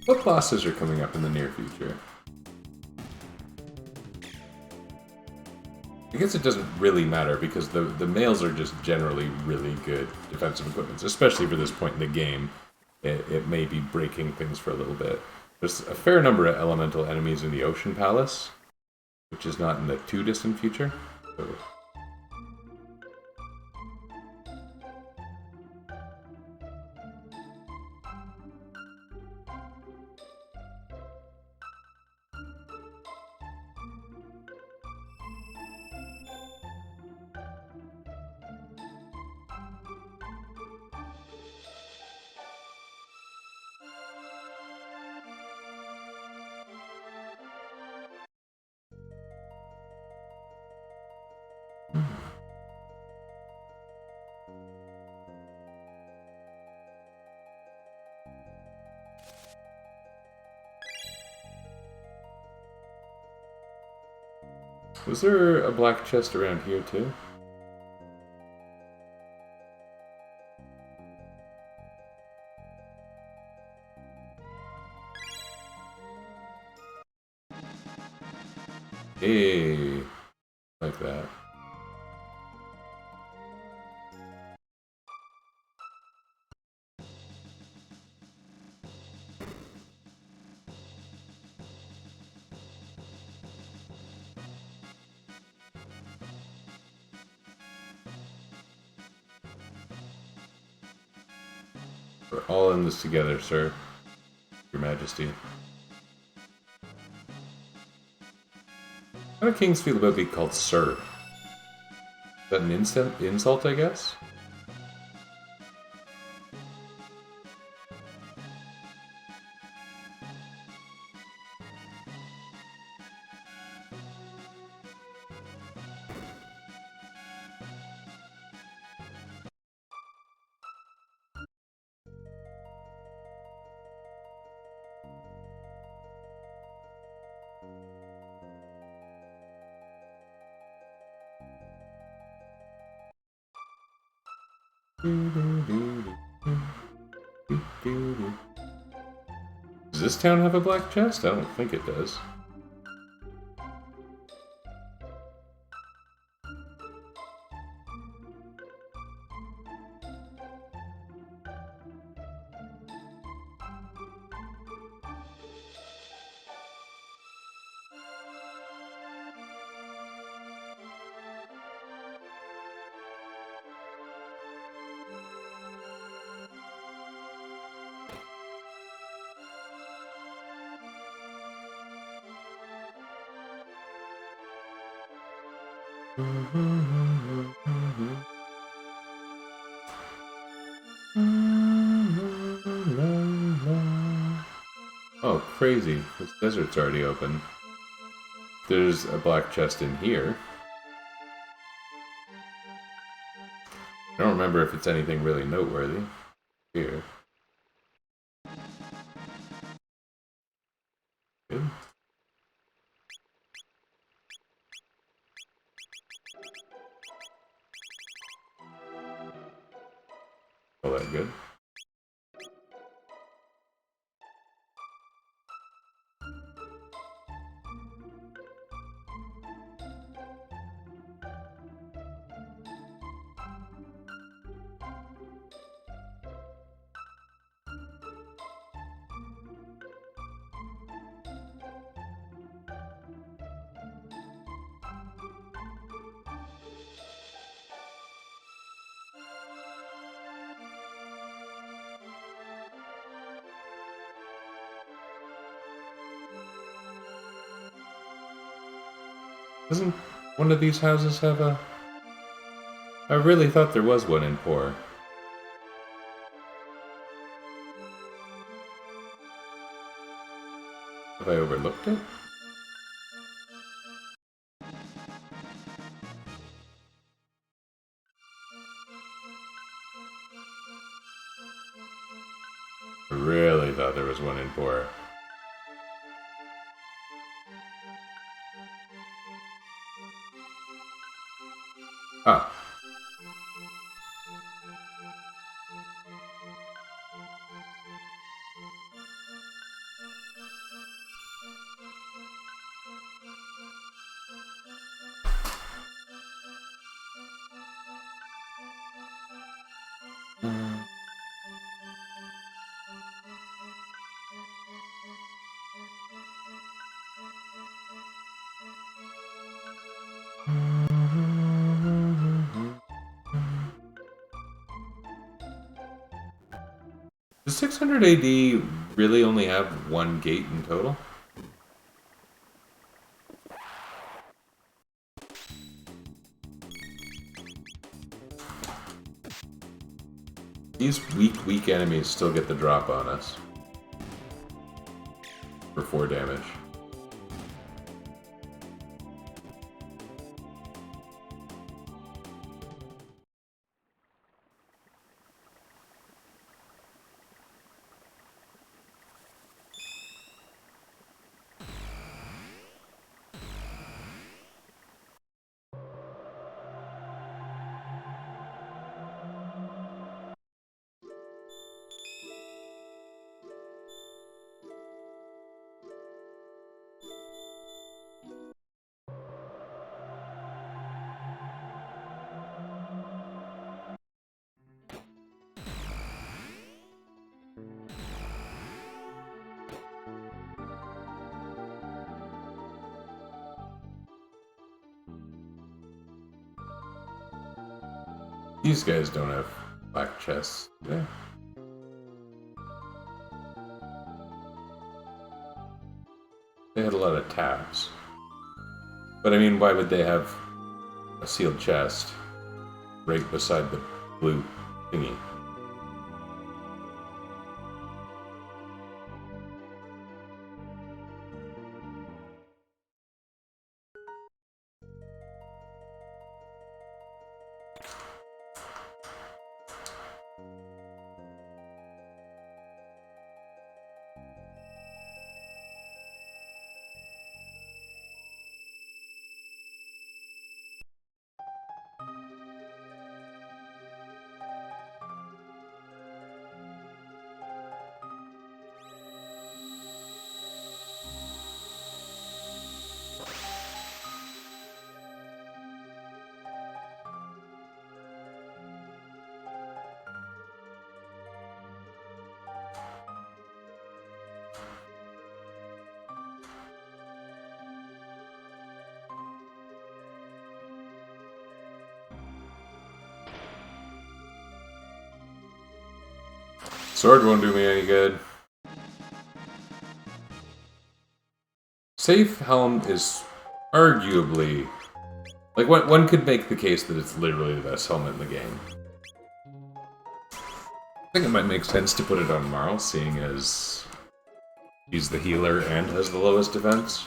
What bosses are coming up in the near future? I guess it doesn't really matter because the males are just generally really good defensive equipment, especially for this point in the game. It may be breaking things for a little bit. There's a fair number of elemental enemies in the Ocean Palace, which is not in the too distant future. So was there a black chest around here too? Hey, like that. We're all in this together, sir. Your Majesty. How do kings feel about being called sir? Is that an insult, I guess? Does this town have a black chest? I don't think it does. Oh, crazy. This desert's already open. There's a black chest in here. I don't remember if it's anything really noteworthy. Here. Good. All that good. Doesn't one of these houses have a... I really thought there was one in Poor. Have I overlooked it? I really thought there was one in Poor. Ah. Does 600 AD really only have one gate in total? These weak enemies still get the drop on us. For 4 damage. These guys don't have black chests, do they? They had a lot of tabs. But I mean, why would they have a sealed chest right beside the blue thingy? Sword won't do me any good. Safe Helm is arguably... Like, one could make the case that it's literally the best helmet in the game. I think it might make sense to put it on Marl, seeing as he's the healer and has the lowest defense.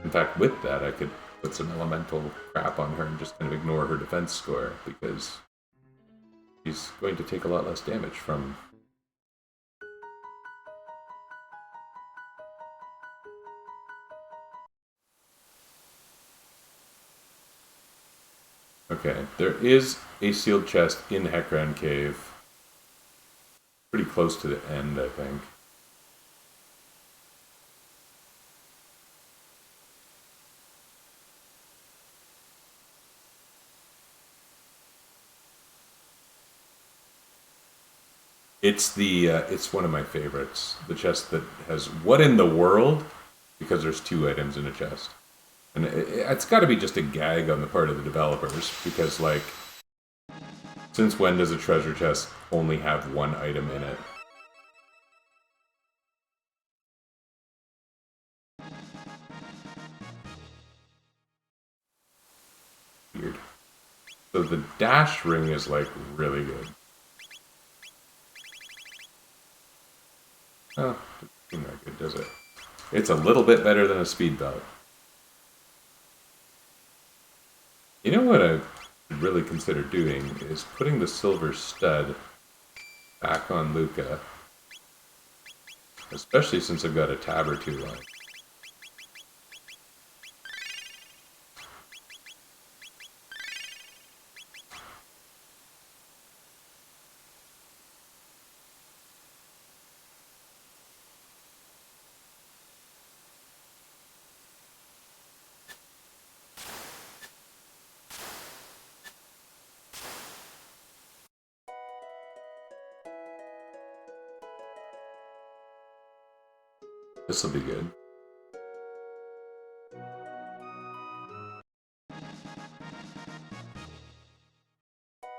In fact, with that, I could put some elemental crap on her and just kind of ignore her defense score, because she's going to take a lot less damage from... Okay, there is a sealed chest in Hekran Cave. Pretty close to the end, I think. It's one of my favorites. The chest that has what in the world? Because there's 2 items in a chest. And it's got to be just a gag on the part of the developers, because, like, since when does a treasure chest only have 1 item in it? Weird. So the dash ring is, like, really good. Oh, doesn't seem that good, does it? It's a little bit better than a speed belt. You know what I should really consider doing is putting the silver stud back on Luca. Especially since I've got a tab or 2 left. This will be good.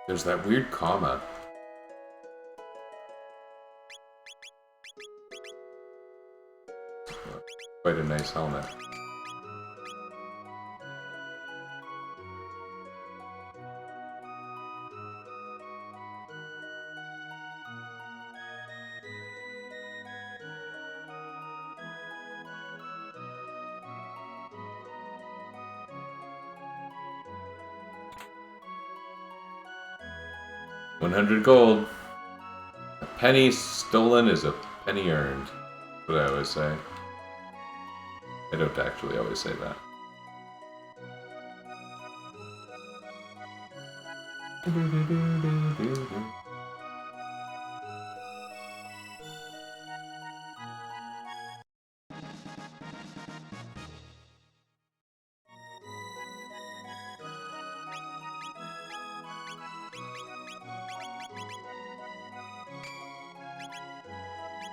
There's that weird comma. Quite a nice helmet. $100 gold. A penny stolen is a penny earned. That's what I always say. I don't actually always say that.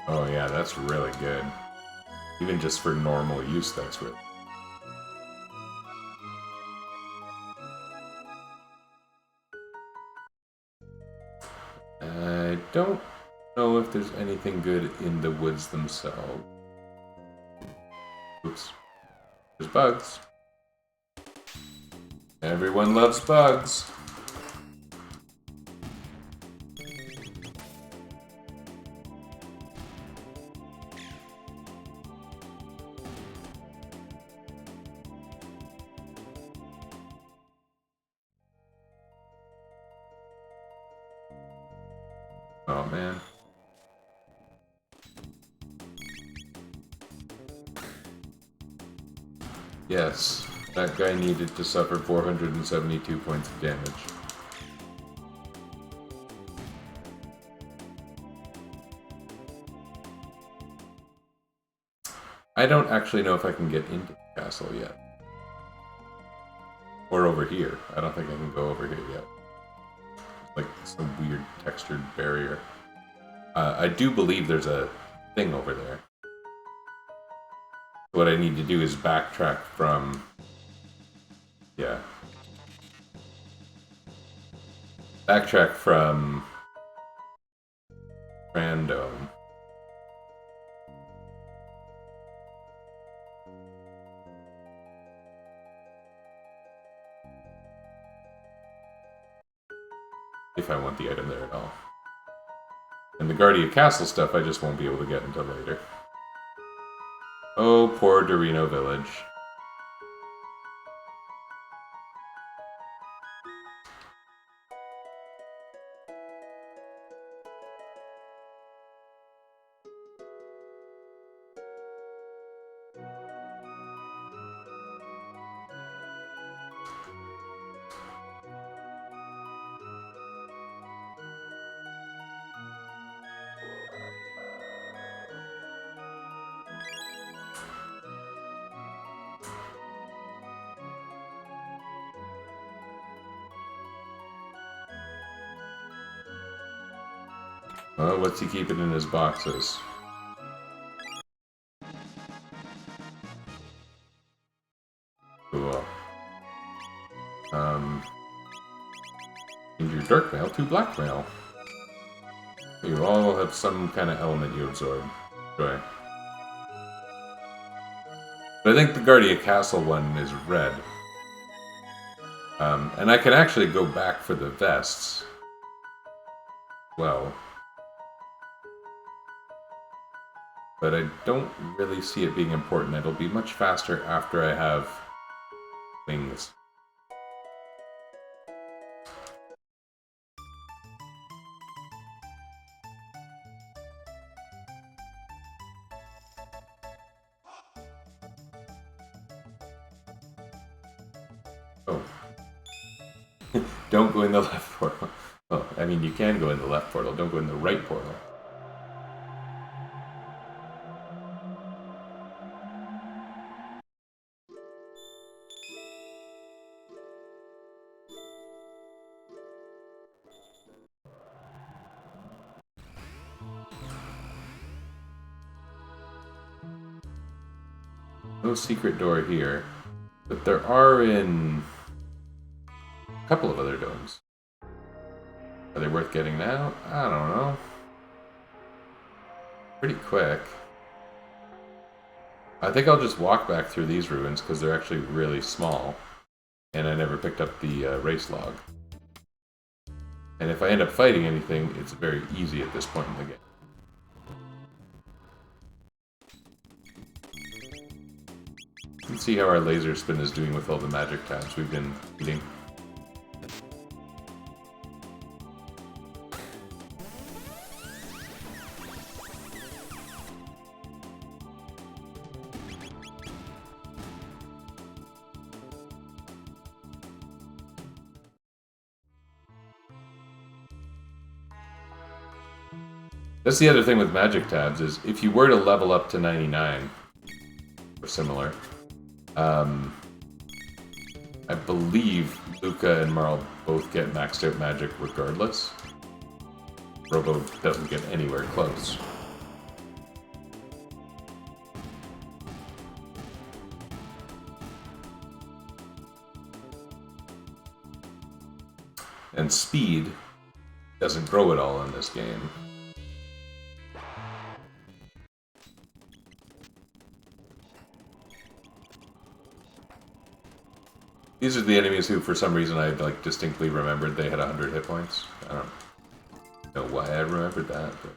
Oh yeah, that's really good. Even just for normal use, that's really... I don't know if there's anything good in the woods themselves. Oops. There's bugs. Everyone loves bugs. Oh man. Yes, that guy needed to suffer 472 points of damage. I don't actually know if I can get into the castle yet. Or over here. I don't think I can go over here yet. Like some weird textured barrier. I do believe there's a thing over there. What I need to do is backtrack from... Yeah. Backtrack from... Random. If I want the item there at all. And the Guardia Castle stuff I just won't be able to get until later. Oh, poor Dorino Village. Well, what's he keeping in his boxes? Cool. Injured dark mail to blackmail. You all have some kind of element you absorb. Enjoy. But I think the Guardia Castle one is red. And I can actually go back for the vests. Well. But I don't really see it being important. It'll be much faster after I have wings. Oh. Don't go in the left portal. Well, I mean, you can go in the left portal. Don't go in the right portal. No secret door here. But there are in a couple of other domes. Are they worth getting now? I don't know. Pretty quick. I think I'll just walk back through these ruins because they're actually really small. And I never picked up the race log. And if I end up fighting anything, it's very easy at this point in the game. You can see how our laser spin is doing with all the magic tabs we've been eating. That's the other thing with magic tabs, is if you were to level up to 99, or similar, I believe Luca and Marl both get maxed out magic regardless. Robo doesn't get anywhere close. And speed doesn't grow at all in this game. These are the enemies who, for some reason, I like distinctly remembered they had 100 hit points. I don't know why I remembered that, but...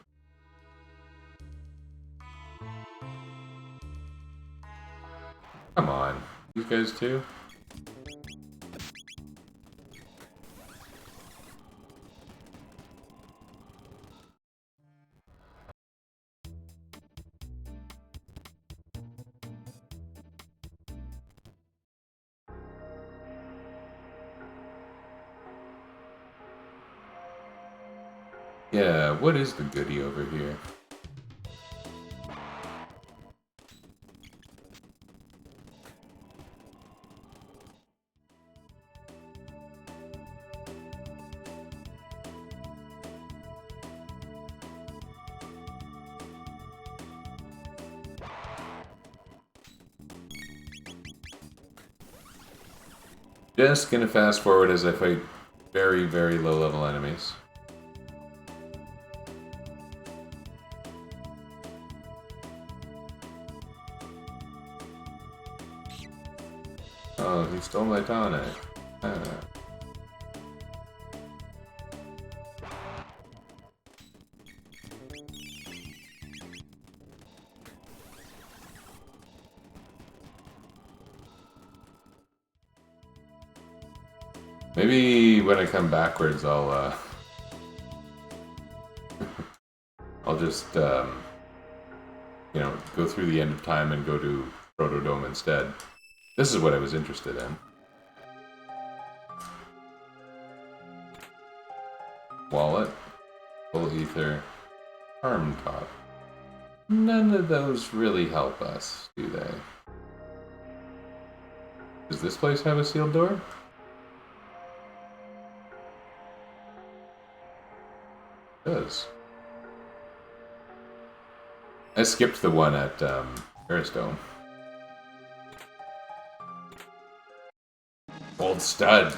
Come on. You guys too? Yeah, what is the goodie over here? Just gonna fast forward as I fight very, very low level enemies. Oh, he stole my tonic. Maybe when I come backwards, I'll just, you know, go through the end of time and go to Protodome instead. This is what I was interested in. Wallet, full ether, arm top. None of those really help us, do they? Does this place have a sealed door? It does. I skipped the one at Arisdome. Gold Stud.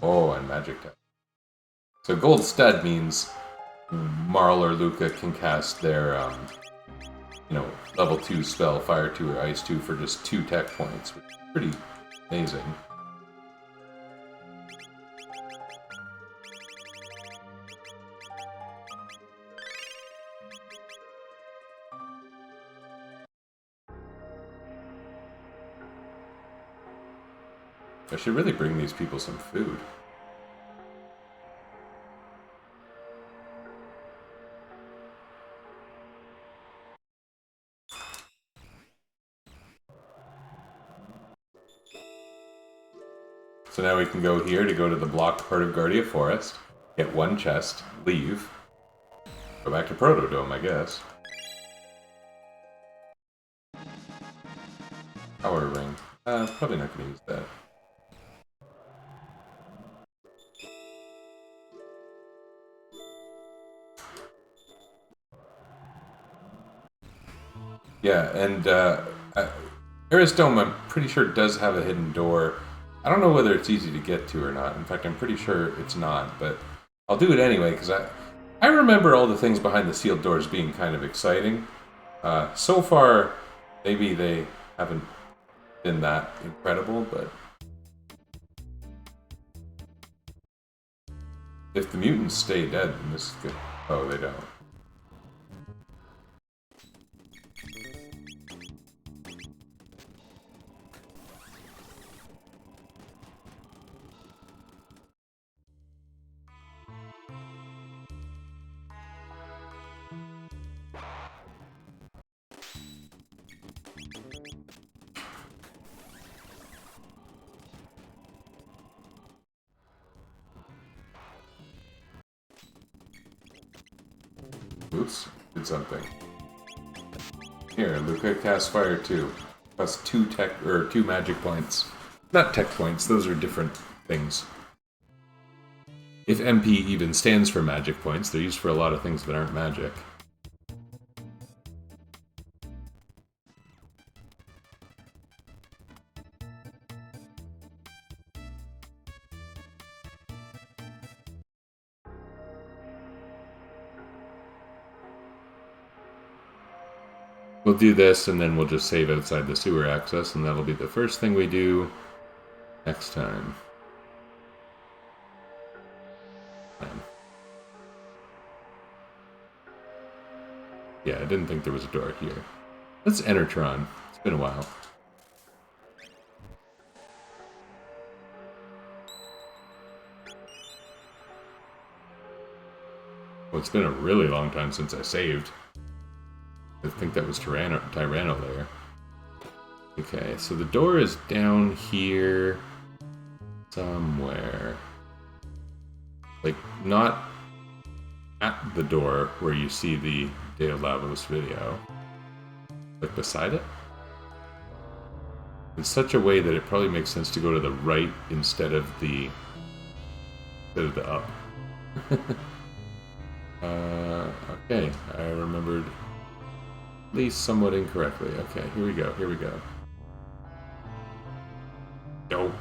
Oh, and Magic Tech. So Gold Stud means Marl or Luca can cast their, level 2 spell, Fire 2 or Ice 2 for just 2 tech points, which is pretty amazing. I should really bring these people some food. So now we can go here to go to the blocked part of Guardia Forest, get 1 chest, leave, go back to Protodome, I guess. Power ring. Probably not going to use that. Yeah, and Arisdome, I'm pretty sure, does have a hidden door. I don't know whether it's easy to get to or not. In fact, I'm pretty sure it's not, but I'll do it anyway, because I remember all the things behind the sealed doors being kind of exciting. So far, maybe they haven't been that incredible, but if the mutants stay dead, then this is good. Oh, they don't. Oops, did something. Here, Luca casts Fire 2. Plus 2 magic points. Not tech points, those are different things. If MP even stands for magic points, they're used for a lot of things that aren't magic. We'll do this, and then we'll just save outside the sewer access, and that'll be the first thing we do next time. Yeah, I didn't think there was a door here. Let's enter Tron. It's been a while. Well, it's been a really long time since I saved. I think that was Tyranno there. Okay, so the door is down here somewhere. Like, not at the door where you see the Deo Lavos video. Like, beside it? In such a way that it probably makes sense to go to the right instead of the up. Okay, I remembered at least somewhat incorrectly. Okay, here we go, here we go. Go.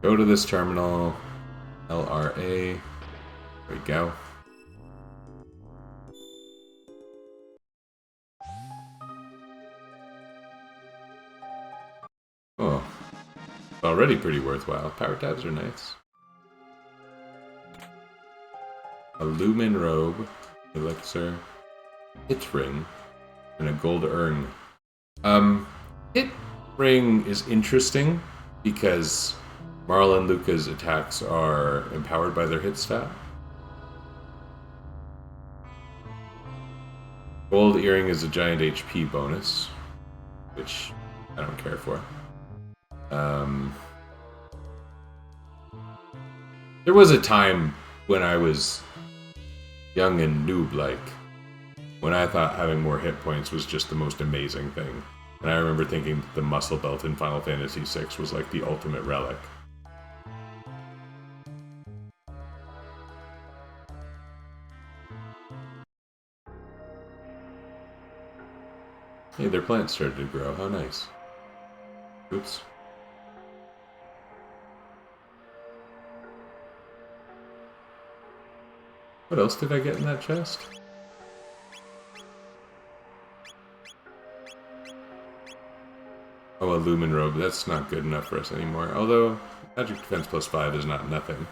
Go to this terminal, LRA. There we go. Oh, already pretty worthwhile. Power tabs are nice. A lumen robe, elixir, hit ring, and a gold urn. Hit ring is interesting because Marl and Luca's attacks are empowered by their hit stat. Gold earring is a giant HP bonus, which I don't care for. There was a time when I was young and noob-like, when I thought having more hit points was just the most amazing thing. And I remember thinking that the muscle belt in Final Fantasy VI was like the ultimate relic. Hey, their plants started to grow. How nice. Oops. What else did I get in that chest? Oh, a Lumen Robe. That's not good enough for us anymore. Although, Magic Defense plus 5 is not nothing.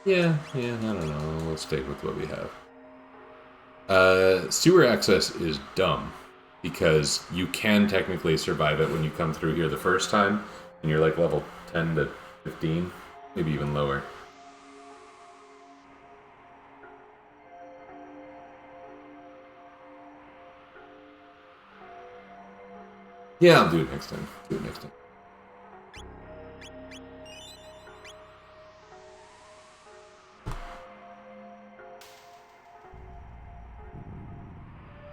Yeah, I don't know. We'll stay with what we have. Sewer access is dumb because you can technically survive it when you come through here the first time and you're like level 10 to 15, maybe even lower. Yeah, I'll do it next time.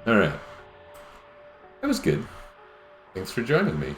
Alright. That was good. Thanks for joining me.